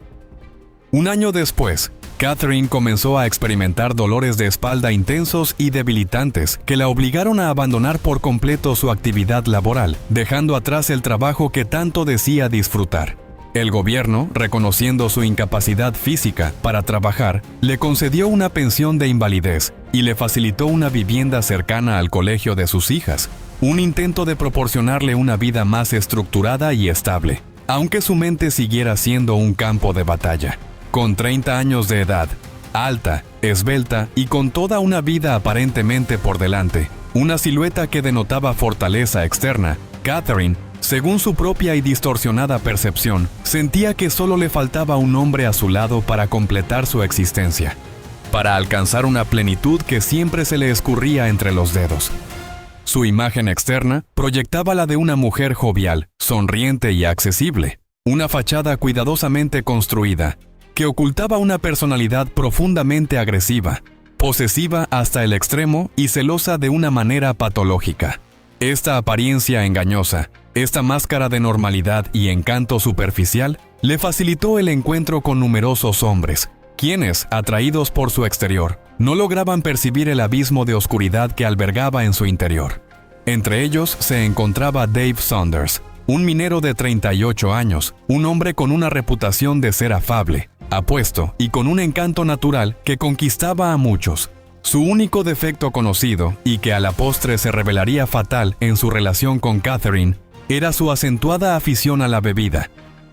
Un año después, Catherine comenzó a experimentar dolores de espalda intensos y debilitantes que la obligaron a abandonar por completo su actividad laboral, dejando atrás el trabajo que tanto decía disfrutar. El gobierno, reconociendo su incapacidad física para trabajar, le concedió una pensión de invalidez y le facilitó una vivienda cercana al colegio de sus hijas, un intento de proporcionarle una vida más estructurada y estable, aunque su mente siguiera siendo un campo de batalla. Con 30 años de edad, alta, esbelta y con toda una vida aparentemente por delante, una silueta que denotaba fortaleza externa, Catherine, según su propia y distorsionada percepción, sentía que solo le faltaba un hombre a su lado para completar su existencia, para alcanzar una plenitud que siempre se le escurría entre los dedos. Su imagen externa proyectaba la de una mujer jovial, sonriente y accesible, una fachada cuidadosamente construida, que ocultaba una personalidad profundamente agresiva, posesiva hasta el extremo y celosa de una manera patológica. Esta apariencia engañosa, esta máscara de normalidad y encanto superficial, le facilitó el encuentro con numerosos hombres, quienes, atraídos por su exterior, no lograban percibir el abismo de oscuridad que albergaba en su interior. Entre ellos se encontraba Dave Saunders, un minero de 38 años, un hombre con una reputación de ser afable, apuesto y con un encanto natural que conquistaba a muchos. Su único defecto conocido, y que a la postre se revelaría fatal en su relación con Catherine, era su acentuada afición a la bebida,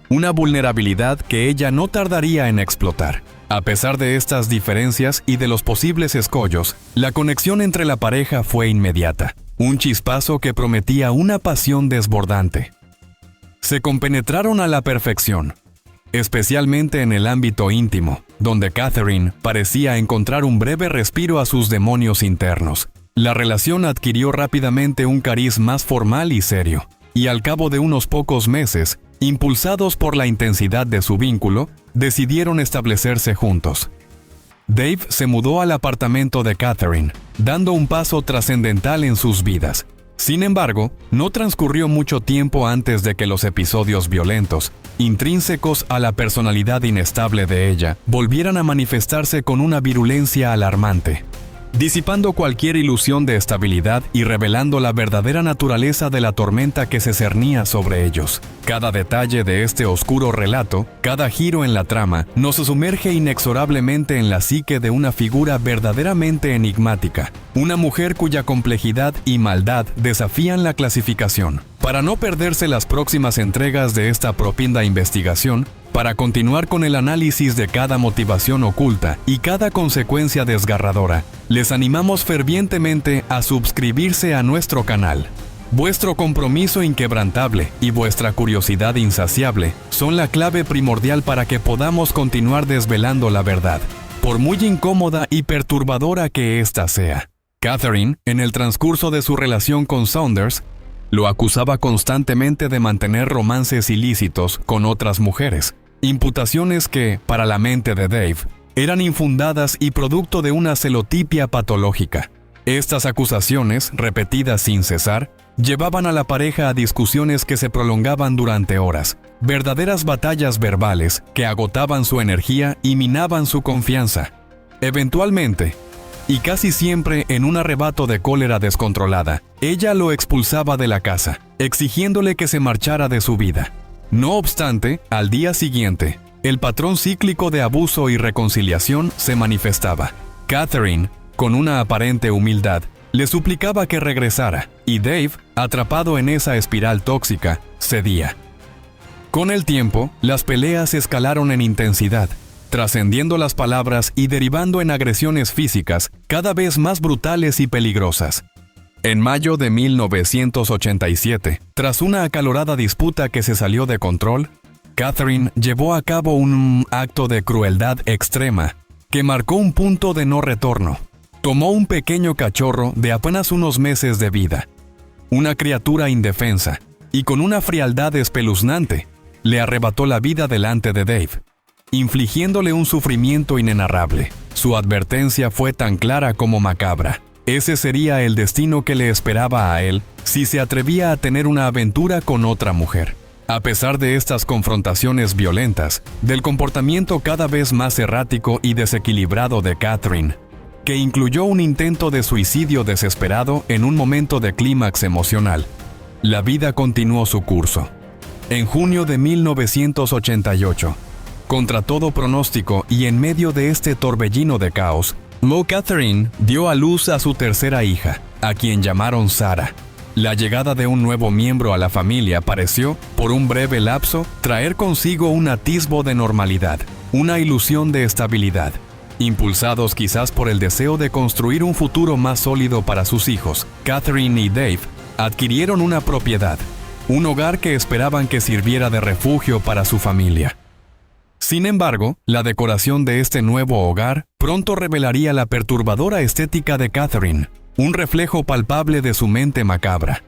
una vulnerabilidad que ella no tardaría en explotar. A pesar de estas diferencias y de los posibles escollos, la conexión entre la pareja fue inmediata, un chispazo que prometía una pasión desbordante. Se compenetraron a la perfección, especialmente en el ámbito íntimo, donde Catherine parecía encontrar un breve respiro a sus demonios internos. La relación adquirió rápidamente un cariz más formal y serio, y al cabo de unos pocos meses, impulsados por la intensidad de su vínculo, decidieron establecerse juntos. Dave se mudó al apartamento de Catherine, dando un paso trascendental en sus vidas. Sin embargo, no transcurrió mucho tiempo antes de que los episodios violentos, intrínsecos a la personalidad inestable de ella, volvieran a manifestarse con una virulencia alarmante, disipando cualquier ilusión de estabilidad y revelando la verdadera naturaleza de la tormenta que se cernía sobre ellos. Cada detalle de este oscuro relato, cada giro en la trama, nos sumerge inexorablemente en la psique de una figura verdaderamente enigmática, una mujer cuya complejidad y maldad desafían la clasificación. Para no perderse las próximas entregas de esta profunda investigación, para continuar con el análisis de cada motivación oculta y cada consecuencia desgarradora, les animamos fervientemente a suscribirse a nuestro canal. Vuestro compromiso inquebrantable y vuestra curiosidad insaciable son la clave primordial para que podamos continuar desvelando la verdad, por muy incómoda y perturbadora que ésta sea. Catherine, en el transcurso de su relación con Saunders, lo acusaba constantemente de mantener romances ilícitos con otras mujeres, imputaciones que, para la mente de Dave, eran infundadas y producto de una celotipia patológica. Estas acusaciones, repetidas sin cesar, llevaban a la pareja a discusiones que se prolongaban durante horas, verdaderas batallas verbales que agotaban su energía y minaban su confianza. Eventualmente, y casi siempre en un arrebato de cólera descontrolada, ella lo expulsaba de la casa, exigiéndole que se marchara de su vida. No obstante, al día siguiente, el patrón cíclico de abuso y reconciliación se manifestaba. Catherine, con una aparente humildad, le suplicaba que regresara, y Dave, atrapado en esa espiral tóxica, cedía. Con el tiempo, las peleas escalaron en intensidad, trascendiendo las palabras y derivando en agresiones físicas cada vez más brutales y peligrosas. En mayo de 1987, tras una acalorada disputa que se salió de control, Catherine llevó a cabo un acto de crueldad extrema que marcó un punto de no retorno. Tomó un pequeño cachorro de apenas unos meses de vida, una criatura indefensa, y con una frialdad espeluznante, le arrebató la vida delante de Dave, infligiéndole un sufrimiento inenarrable. Su advertencia fue tan clara como macabra. Ese sería el destino que le esperaba a él si se atrevía a tener una aventura con otra mujer. A pesar de estas confrontaciones violentas, del comportamiento cada vez más errático y desequilibrado de Catherine, que incluyó un intento de suicidio desesperado en un momento de clímax emocional, la vida continuó su curso. En junio de 1988, contra todo pronóstico y en medio de este torbellino de caos, Catherine dio a luz a su tercera hija, a quien llamaron Sarah. La llegada de un nuevo miembro a la familia pareció, por un breve lapso, traer consigo un atisbo de normalidad, una ilusión de estabilidad. Impulsados quizás por el deseo de construir un futuro más sólido para sus hijos, Catherine y Dave adquirieron una propiedad, un hogar que esperaban que sirviera de refugio para su familia. Sin embargo, la decoración de este nuevo hogar pronto revelaría la perturbadora estética de Catherine, un reflejo palpable de su mente macabra.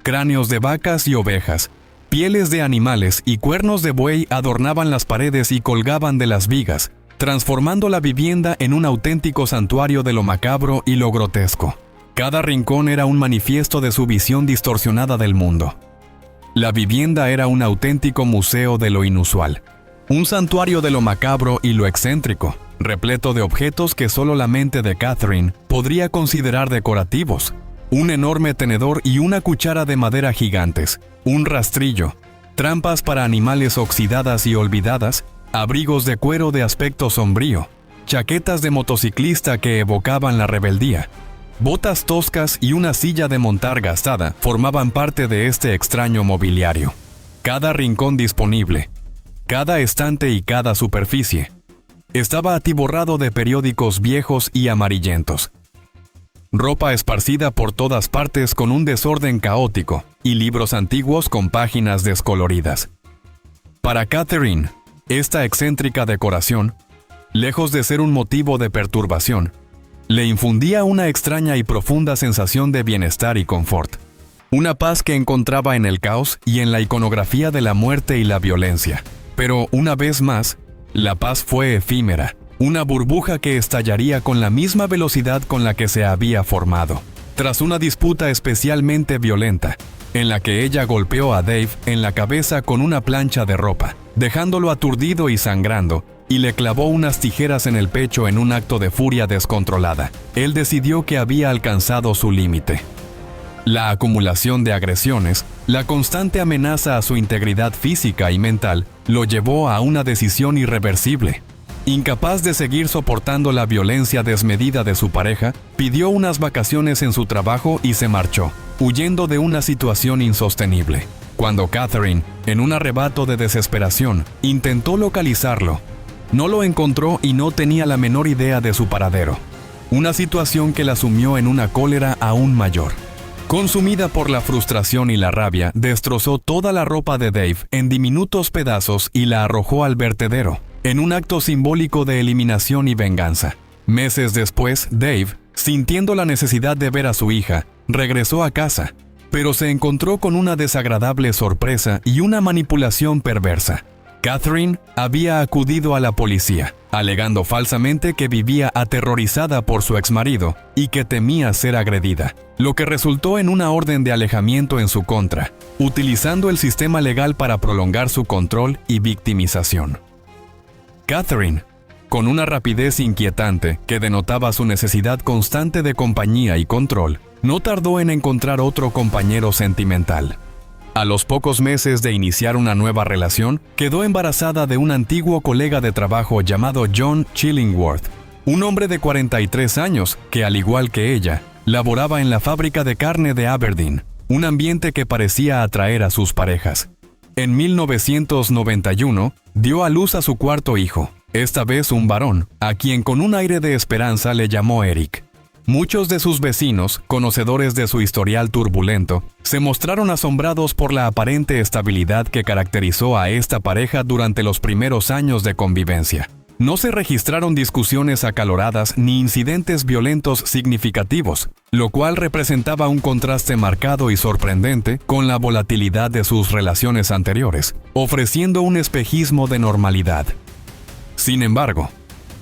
Cráneos de vacas y ovejas, pieles de animales y cuernos de buey adornaban las paredes y colgaban de las vigas, transformando la vivienda en un auténtico santuario de lo macabro y lo grotesco. Cada rincón era un manifiesto de su visión distorsionada del mundo. La vivienda era un auténtico museo de lo inusual, un santuario de lo macabro y lo excéntrico, repleto de objetos que solo la mente de Catherine podría considerar decorativos. Un enorme tenedor y una cuchara de madera gigantes, un rastrillo, trampas para animales oxidadas y olvidadas, abrigos de cuero de aspecto sombrío, chaquetas de motociclista que evocaban la rebeldía, botas toscas y una silla de montar gastada formaban parte de este extraño mobiliario. Cada rincón disponible, cada estante y cada superficie estaba atiborrado de periódicos viejos y amarillentos, ropa esparcida por todas partes con un desorden caótico y libros antiguos con páginas descoloridas. Para Catherine, esta excéntrica decoración, lejos de ser un motivo de perturbación, le infundía una extraña y profunda sensación de bienestar y confort, una paz que encontraba en el caos y en la iconografía de la muerte y la violencia. Pero, una vez más, la paz fue efímera, una burbuja que estallaría con la misma velocidad con la que se había formado. Tras una disputa especialmente violenta, en la que ella golpeó a Dave en la cabeza con una plancha de ropa, dejándolo aturdido y sangrando, y le clavó unas tijeras en el pecho en un acto de furia descontrolada, él decidió que había alcanzado su límite. La acumulación de agresiones, la constante amenaza a su integridad física y mental, lo llevó a una decisión irreversible. Incapaz de seguir soportando la violencia desmedida de su pareja, pidió unas vacaciones en su trabajo y se marchó, huyendo de una situación insostenible. Cuando Catherine, en un arrebato de desesperación, intentó localizarlo, no lo encontró y no tenía la menor idea de su paradero. Una situación que la sumió en una cólera aún mayor. Consumida por la frustración y la rabia, destrozó toda la ropa de Dave en diminutos pedazos y la arrojó al vertedero, en un acto simbólico de eliminación y venganza. Meses después, Dave, sintiendo la necesidad de ver a su hija, regresó a casa, pero se encontró con una desagradable sorpresa y una manipulación perversa. Catherine había acudido a la policía, alegando falsamente que vivía aterrorizada por su exmarido y que temía ser agredida, lo que resultó en una orden de alejamiento en su contra, utilizando el sistema legal para prolongar su control y victimización. Catherine, con una rapidez inquietante que denotaba su necesidad constante de compañía y control, no tardó en encontrar otro compañero sentimental. A los pocos meses de iniciar una nueva relación, quedó embarazada de un antiguo colega de trabajo llamado John Chillingworth, un hombre de 43 años que, al igual que ella, laboraba en la fábrica de carne de Aberdeen, un ambiente que parecía atraer a sus parejas. En 1991, dio a luz a su cuarto hijo, esta vez un varón, a quien con un aire de esperanza le llamó Eric. Muchos de sus vecinos, conocedores de su historial turbulento, se mostraron asombrados por la aparente estabilidad que caracterizó a esta pareja durante los primeros años de convivencia. No se registraron discusiones acaloradas ni incidentes violentos significativos, lo cual representaba un contraste marcado y sorprendente con la volatilidad de sus relaciones anteriores, ofreciendo un espejismo de normalidad. Sin embargo,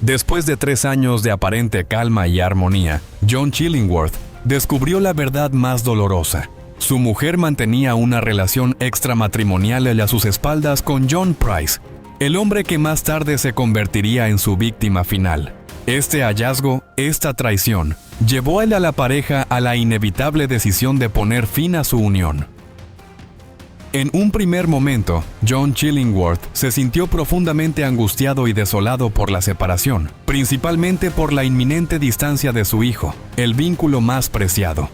después de 3 años de aparente calma y armonía, John Chillingworth descubrió la verdad más dolorosa. Su mujer mantenía una relación extramatrimonial a sus espaldas con John Price, el hombre que más tarde se convertiría en su víctima final. Este hallazgo, esta traición, llevó a la pareja a la inevitable decisión de poner fin a su unión. En un primer momento, John Chillingworth se sintió profundamente angustiado y desolado por la separación, principalmente por la inminente distancia de su hijo, el vínculo más preciado.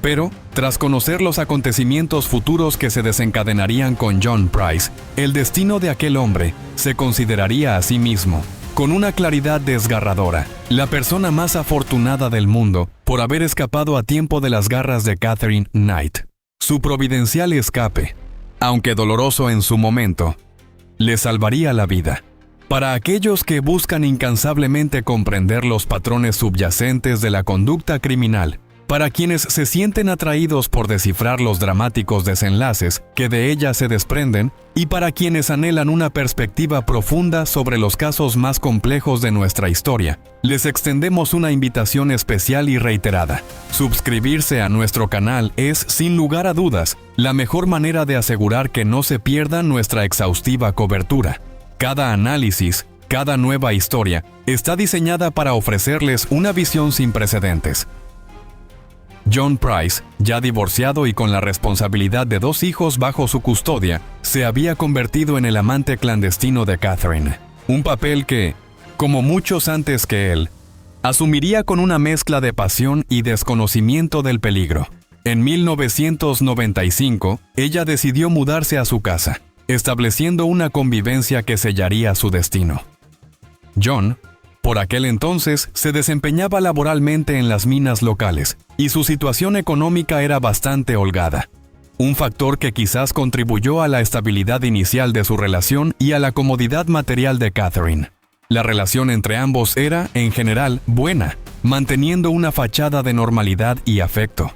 Pero, tras conocer los acontecimientos futuros que se desencadenarían con John Price, el destino de aquel hombre se consideraría a sí mismo, con una claridad desgarradora, la persona más afortunada del mundo por haber escapado a tiempo de las garras de Catherine Knight. Su providencial escape, aunque doloroso en su momento, le salvaría la vida. Para aquellos que buscan incansablemente comprender los patrones subyacentes de la conducta criminal, para quienes se sienten atraídos por descifrar los dramáticos desenlaces que de ella se desprenden, y para quienes anhelan una perspectiva profunda sobre los casos más complejos de nuestra historia, les extendemos una invitación especial y reiterada. Suscribirse a nuestro canal es, sin lugar a dudas, la mejor manera de asegurar que no se pierda nuestra exhaustiva cobertura. Cada análisis, cada nueva historia, está diseñada para ofrecerles una visión sin precedentes. John Price, ya divorciado y con la responsabilidad de 2 hijos bajo su custodia, se había convertido en el amante clandestino de Catherine, un papel que, como muchos antes que él, asumiría con una mezcla de pasión y desconocimiento del peligro. En 1995, ella decidió mudarse a su casa, estableciendo una convivencia que sellaría su destino. John, por aquel entonces, se desempeñaba laboralmente en las minas locales, y su situación económica era bastante holgada. Un factor que quizás contribuyó a la estabilidad inicial de su relación y a la comodidad material de Catherine. La relación entre ambos era, en general, buena, manteniendo una fachada de normalidad y afecto.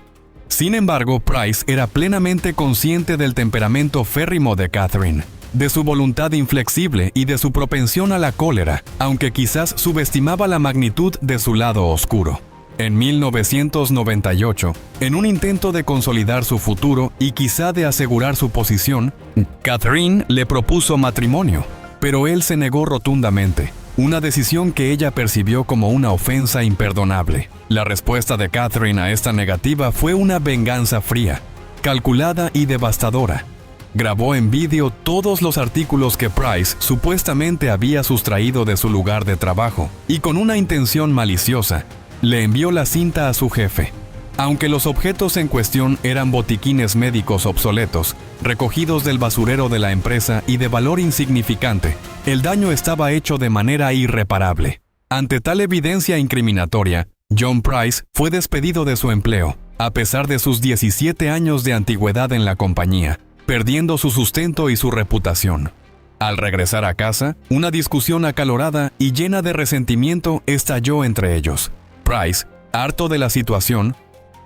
Sin embargo, Price era plenamente consciente del temperamento férrimo de Catherine, de su voluntad inflexible y de su propensión a la cólera, aunque quizás subestimaba la magnitud de su lado oscuro. En 1998, en un intento de consolidar su futuro y quizá de asegurar su posición, Catherine le propuso matrimonio, pero él se negó rotundamente, una decisión que ella percibió como una ofensa imperdonable. La respuesta de Catherine a esta negativa fue una venganza fría, calculada y devastadora. Grabó en vídeo todos los artículos que Price supuestamente había sustraído de su lugar de trabajo y con una intención maliciosa, le envió la cinta a su jefe. Aunque los objetos en cuestión eran botiquines médicos obsoletos, recogidos del basurero de la empresa y de valor insignificante, el daño estaba hecho de manera irreparable. Ante tal evidencia incriminatoria, John Price fue despedido de su empleo, a pesar de sus 17 años de antigüedad en la compañía, perdiendo su sustento y su reputación. Al regresar a casa, una discusión acalorada y llena de resentimiento estalló entre ellos. Price, harto de la situación,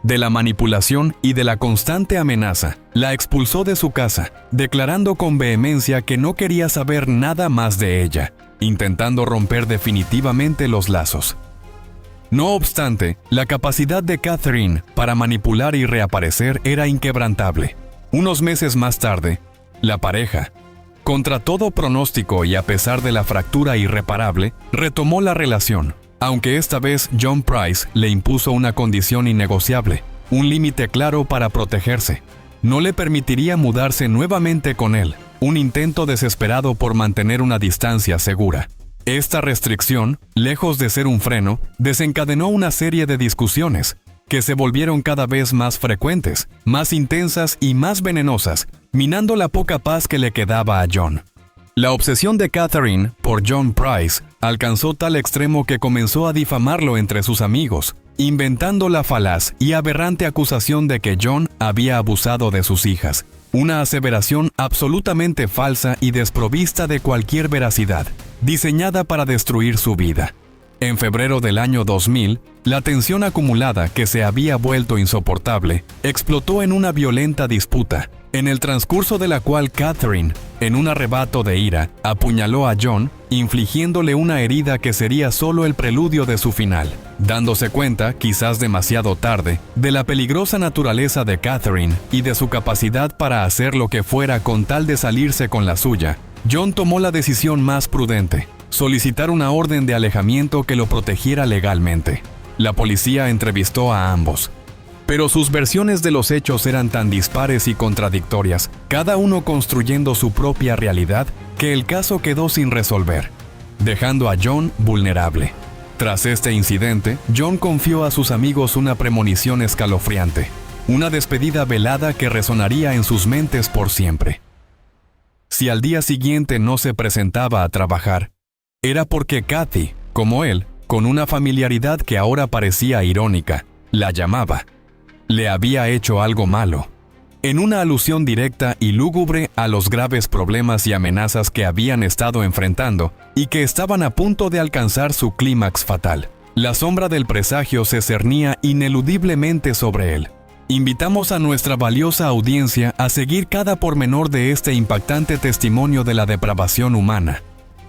de la manipulación y de la constante amenaza, la expulsó de su casa, declarando con vehemencia que no quería saber nada más de ella, intentando romper definitivamente los lazos. No obstante, la capacidad de Catherine para manipular y reaparecer era inquebrantable. Unos meses más tarde, la pareja, contra todo pronóstico y a pesar de la fractura irreparable, retomó la relación, aunque esta vez John Price le impuso una condición innegociable, un límite claro para protegerse. No le permitiría mudarse nuevamente con él, un intento desesperado por mantener una distancia segura. Esta restricción, lejos de ser un freno, desencadenó una serie de discusiones, que se volvieron cada vez más frecuentes, más intensas y más venenosas, minando la poca paz que le quedaba a John. La obsesión de Catherine por John Price alcanzó tal extremo que comenzó a difamarlo entre sus amigos, inventando la falaz y aberrante acusación de que John había abusado de sus hijas, una aseveración absolutamente falsa y desprovista de cualquier veracidad, diseñada para destruir su vida. En febrero del año 2000, la tensión acumulada, que se había vuelto insoportable, explotó en una violenta disputa, en el transcurso de la cual Catherine, en un arrebato de ira, apuñaló a John, infligiéndole una herida que sería solo el preludio de su final. Dándose cuenta, quizás demasiado tarde, de la peligrosa naturaleza de Catherine y de su capacidad para hacer lo que fuera con tal de salirse con la suya, John tomó la decisión más prudente: solicitar una orden de alejamiento que lo protegiera legalmente. La policía entrevistó a ambos, pero sus versiones de los hechos eran tan dispares y contradictorias, cada uno construyendo su propia realidad, que el caso quedó sin resolver, dejando a John vulnerable. Tras este incidente, John confió a sus amigos una premonición escalofriante, una despedida velada que resonaría en sus mentes por siempre. Si al día siguiente no se presentaba a trabajar, era porque Kathy, como él, con una familiaridad que ahora parecía irónica, la llamaba. Le había hecho algo malo, en una alusión directa y lúgubre a los graves problemas y amenazas que habían estado enfrentando y que estaban a punto de alcanzar su clímax fatal. La sombra del presagio se cernía ineludiblemente sobre él. Invitamos a nuestra valiosa audiencia a seguir cada pormenor de este impactante testimonio de la depravación humana.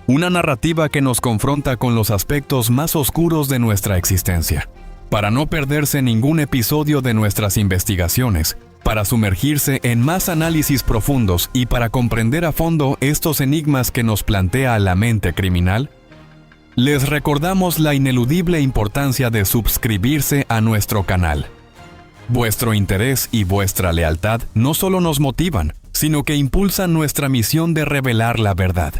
Una narrativa que nos confronta con los aspectos más oscuros de nuestra existencia. Para no perderse ningún episodio de nuestras investigaciones, para sumergirse en más análisis profundos y para comprender a fondo estos enigmas que nos plantea la mente criminal, les recordamos la ineludible importancia de suscribirse a nuestro canal. Vuestro interés y vuestra lealtad no solo nos motivan, sino que impulsan nuestra misión de revelar la verdad.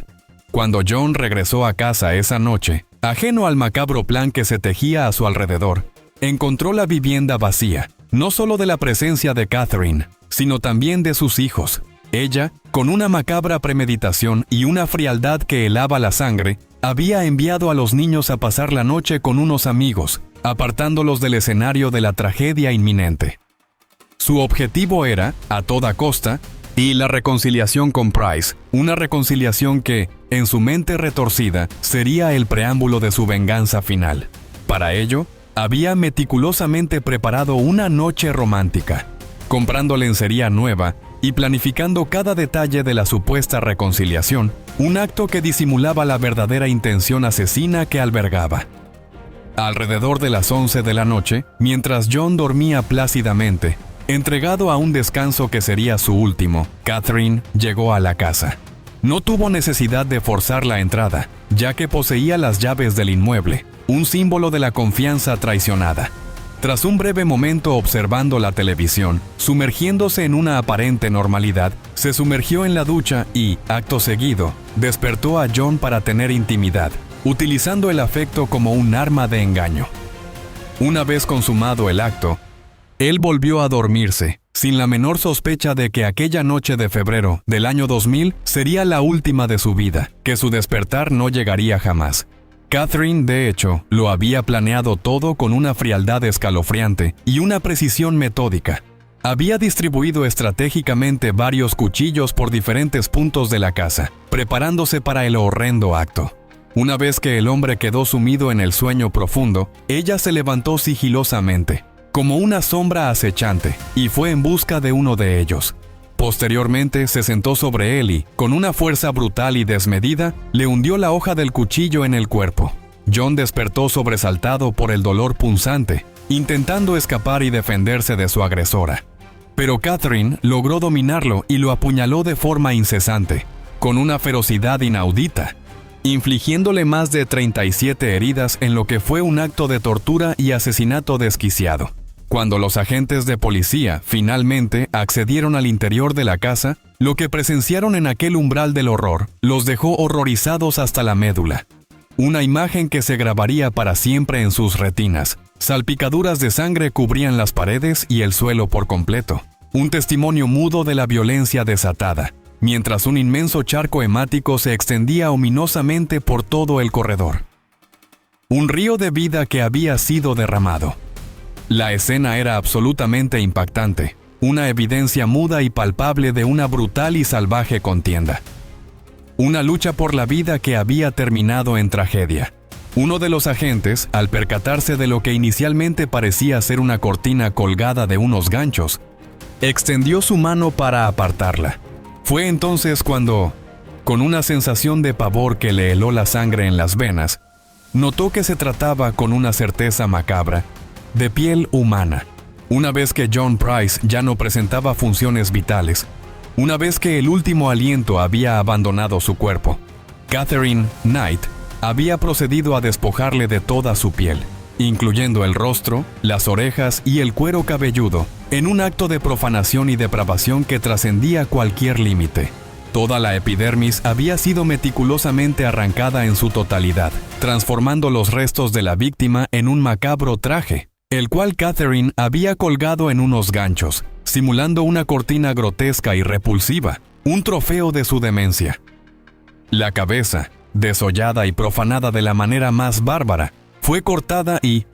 Cuando John regresó a casa esa noche, ajeno al macabro plan que se tejía a su alrededor, encontró la vivienda vacía, no solo de la presencia de Catherine, sino también de sus hijos. Ella, con una macabra premeditación y una frialdad que helaba la sangre, había enviado a los niños a pasar la noche con unos amigos, apartándolos del escenario de la tragedia inminente. Su objetivo era, a toda costa, y la reconciliación con Price, una reconciliación que, en su mente retorcida, sería el preámbulo de su venganza final. Para ello, había meticulosamente preparado una noche romántica, comprando lencería nueva y planificando cada detalle de la supuesta reconciliación, un acto que disimulaba la verdadera intención asesina que albergaba. Alrededor de las 11 de la noche, mientras John dormía plácidamente, entregado a un descanso que sería su último, Catherine llegó a la casa. No tuvo necesidad de forzar la entrada, ya que poseía las llaves del inmueble, un símbolo de la confianza traicionada. Tras un breve momento observando la televisión, sumergiéndose en una aparente normalidad, se sumergió en la ducha y, acto seguido, despertó a John para tener intimidad, utilizando el afecto como un arma de engaño. Una vez consumado el acto, él volvió a dormirse, sin la menor sospecha de que aquella noche de febrero del año 2000 sería la última de su vida, que su despertar no llegaría jamás. Catherine, de hecho, lo había planeado todo con una frialdad escalofriante y una precisión metódica. Había distribuido estratégicamente varios cuchillos por diferentes puntos de la casa, preparándose para el horrendo acto. Una vez que el hombre quedó sumido en el sueño profundo, ella se levantó sigilosamente, como una sombra acechante, y fue en busca de uno de ellos. Posteriormente se sentó sobre él y, con una fuerza brutal y desmedida, le hundió la hoja del cuchillo en el cuerpo. John despertó sobresaltado por el dolor punzante, intentando escapar y defenderse de su agresora. Pero Catherine logró dominarlo y lo apuñaló de forma incesante, con una ferocidad inaudita, infligiéndole más de 37 heridas en lo que fue un acto de tortura y asesinato desquiciado. Cuando los agentes de policía finalmente accedieron al interior de la casa, lo que presenciaron en aquel umbral del horror los dejó horrorizados hasta la médula. Una imagen que se grabaría para siempre en sus retinas. Salpicaduras de sangre cubrían las paredes y el suelo por completo. Un testimonio mudo de la violencia desatada. mientras un inmenso charco hemático se extendía ominosamente por todo el corredor. Un río de vida que había sido derramado. La escena era absolutamente impactante, una evidencia muda y palpable de una brutal y salvaje contienda. Una lucha por la vida que había terminado en tragedia. Uno de los agentes, al percatarse de lo que inicialmente parecía ser una cortina colgada de unos ganchos, extendió su mano para apartarla. Fue entonces cuando, con una sensación de pavor que le heló la sangre en las venas, notó que se trataba, con una certeza macabra, de piel humana. Una vez que John Price ya no presentaba funciones vitales, una vez que el último aliento había abandonado su cuerpo, Catherine Knight había procedido a despojarle de toda su piel, incluyendo el rostro, las orejas y el cuero cabelludo, en un acto de profanación y depravación que trascendía cualquier límite. Toda la epidermis había sido meticulosamente arrancada en su totalidad, transformando los restos de la víctima en un macabro traje, el cual Catherine había colgado en unos ganchos, simulando una cortina grotesca y repulsiva, un trofeo de su demencia. La cabeza, desollada y profanada de la manera más bárbara, fue cortada y,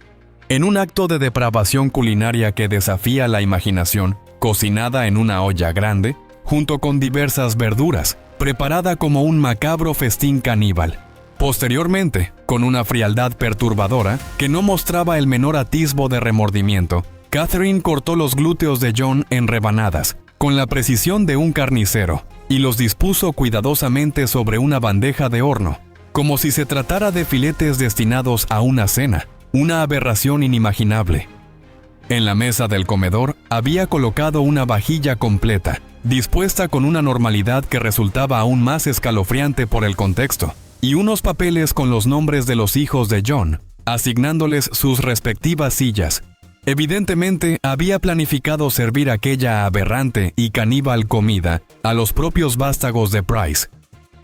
en un acto de depravación culinaria que desafía la imaginación, cocinada en una olla grande, junto con diversas verduras, preparada como un macabro festín caníbal. Posteriormente, con una frialdad perturbadora que no mostraba el menor atisbo de remordimiento, Catherine cortó los glúteos de John en rebanadas, con la precisión de un carnicero, y los dispuso cuidadosamente sobre una bandeja de horno, como si se tratara de filetes destinados a una cena, una aberración inimaginable. En la mesa del comedor había colocado una vajilla completa, dispuesta con una normalidad que resultaba aún más escalofriante por el contexto, y unos papeles con los nombres de los hijos de John, asignándoles sus respectivas sillas. Evidentemente, había planificado servir aquella aberrante y caníbal comida a los propios vástagos de Price,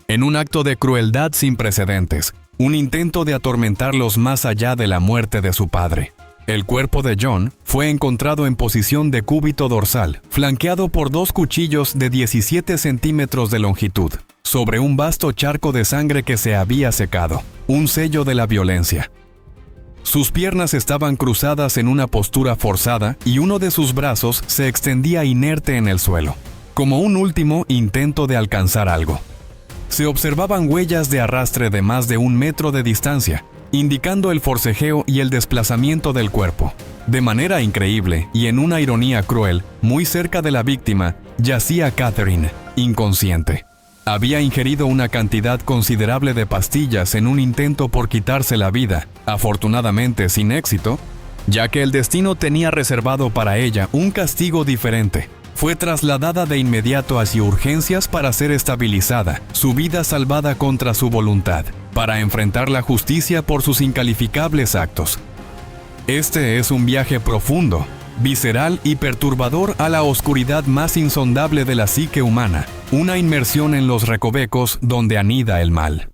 en un acto de crueldad sin precedentes, un intento de atormentarlos más allá de la muerte de su padre. El cuerpo de John fue encontrado en posición de cúbito dorsal, flanqueado por 2 cuchillos de 17 centímetros de longitud, sobre un vasto charco de sangre que se había secado, un sello de la violencia. Sus piernas estaban cruzadas en una postura forzada y uno de sus brazos se extendía inerte en el suelo, como un último intento de alcanzar algo. Se observaban huellas de arrastre de más de 1 metro de distancia, indicando el forcejeo y el desplazamiento del cuerpo. De manera increíble y en una ironía cruel, muy cerca de la víctima, yacía Catherine, inconsciente. Había ingerido una cantidad considerable de pastillas en un intento por quitarse la vida, afortunadamente sin éxito, ya que el destino tenía reservado para ella un castigo diferente. Fue trasladada de inmediato hacia urgencias para ser estabilizada, su vida salvada contra su voluntad, para enfrentar la justicia por sus incalificables actos. Este es un viaje profundo, visceral y perturbador a la oscuridad más insondable de la psique humana, una inmersión en los recovecos donde anida el mal.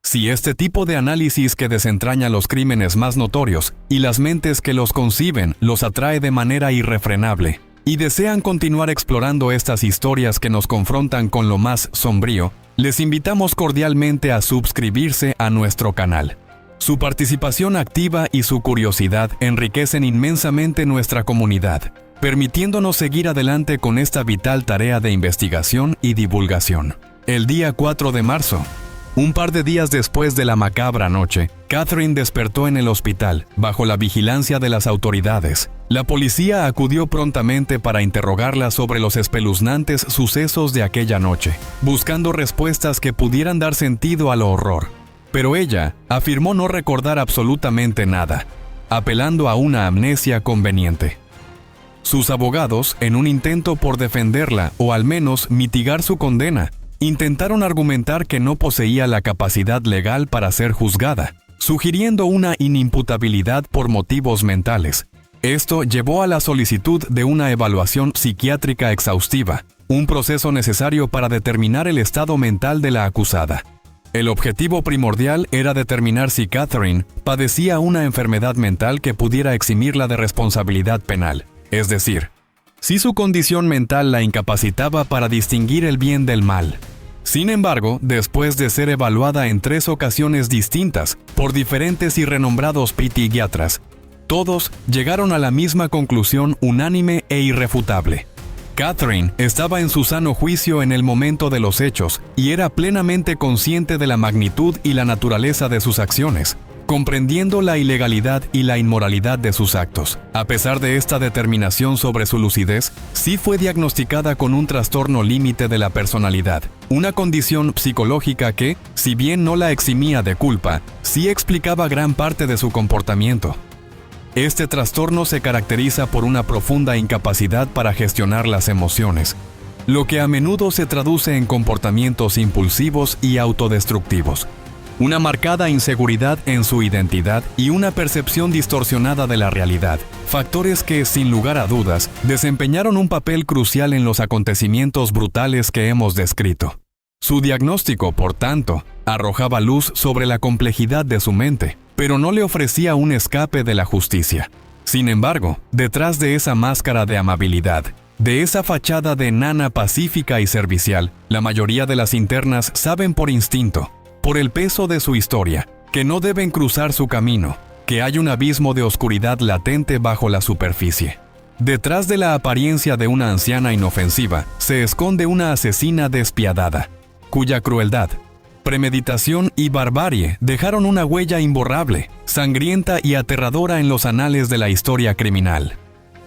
Si este tipo de análisis que desentraña los crímenes más notorios y las mentes que los conciben los atrae de manera irrefrenable, y desean continuar explorando estas historias que nos confrontan con lo más sombrío, les invitamos cordialmente a suscribirse a nuestro canal. Su participación activa y su curiosidad enriquecen inmensamente nuestra comunidad, permitiéndonos seguir adelante con esta vital tarea de investigación y divulgación. El día 4 de marzo, un par de días después de la macabra noche, Catherine despertó en el hospital, bajo la vigilancia de las autoridades. La policía acudió prontamente para interrogarla sobre los espeluznantes sucesos de aquella noche, buscando respuestas que pudieran dar sentido al horror. Pero ella afirmó no recordar absolutamente nada, apelando a una amnesia conveniente. Sus abogados, en un intento por defenderla o al menos mitigar su condena, intentaron argumentar que no poseía la capacidad legal para ser juzgada, sugiriendo una inimputabilidad por motivos mentales. Esto llevó a la solicitud de una evaluación psiquiátrica exhaustiva, un proceso necesario para determinar el estado mental de la acusada. El objetivo primordial era determinar si Catherine padecía una enfermedad mental que pudiera eximirla de responsabilidad penal, es decir, si su condición mental la incapacitaba para distinguir el bien del mal. Sin embargo, después de ser evaluada en 3 ocasiones distintas por diferentes y renombrados psiquiatras, todos llegaron a la misma conclusión unánime e irrefutable. Catherine estaba en su sano juicio en el momento de los hechos y era plenamente consciente de la magnitud y la naturaleza de sus acciones, comprendiendo la ilegalidad y la inmoralidad de sus actos. A pesar de esta determinación sobre su lucidez, sí fue diagnosticada con un trastorno límite de la personalidad, una condición psicológica que, si bien no la eximía de culpa, sí explicaba gran parte de su comportamiento. Este trastorno se caracteriza por una profunda incapacidad para gestionar las emociones, lo que a menudo se traduce en comportamientos impulsivos y autodestructivos, una marcada inseguridad en su identidad y una percepción distorsionada de la realidad, factores que, sin lugar a dudas, desempeñaron un papel crucial en los acontecimientos brutales que hemos descrito. Su diagnóstico, por tanto, arrojaba luz sobre la complejidad de su mente, pero no le ofrecía un escape de la justicia. Sin embargo, detrás de esa máscara de amabilidad, de esa fachada de nana pacífica y servicial, la mayoría de las internas saben por instinto, por el peso de su historia, que no deben cruzar su camino, que hay un abismo de oscuridad latente bajo la superficie. Detrás de la apariencia de una anciana inofensiva, se esconde una asesina despiadada, cuya crueldad, premeditación y barbarie dejaron una huella imborrable, sangrienta y aterradora en los anales de la historia criminal.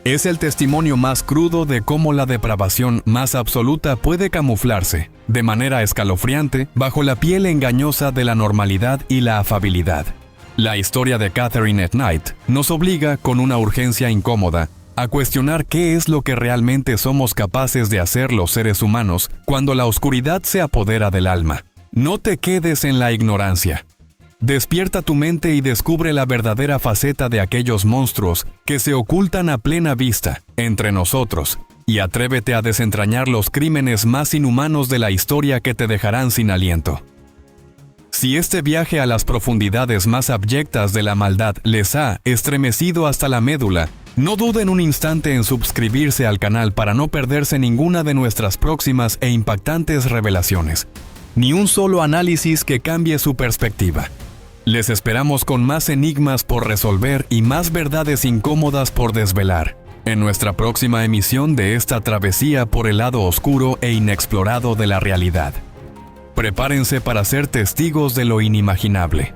Es el testimonio más crudo de cómo la depravación más absoluta puede camuflarse, de manera escalofriante, bajo la piel engañosa de la normalidad y la afabilidad. La historia de Catherine Knight nos obliga, con una urgencia incómoda, a cuestionar qué es lo que realmente somos capaces de hacer los seres humanos cuando la oscuridad se apodera del alma. No te quedes en la ignorancia. Despierta tu mente y descubre la verdadera faceta de aquellos monstruos que se ocultan a plena vista entre nosotros, y atrévete a desentrañar los crímenes más inhumanos de la historia que te dejarán sin aliento. Si este viaje a las profundidades más abyectas de la maldad les ha estremecido hasta la médula, no duden un instante en suscribirse al canal para no perderse ninguna de nuestras próximas e impactantes revelaciones, ni un solo análisis que cambie su perspectiva. Les esperamos con más enigmas por resolver y más verdades incómodas por desvelar, en nuestra próxima emisión de esta travesía por el lado oscuro e inexplorado de la realidad. Prepárense para ser testigos de lo inimaginable.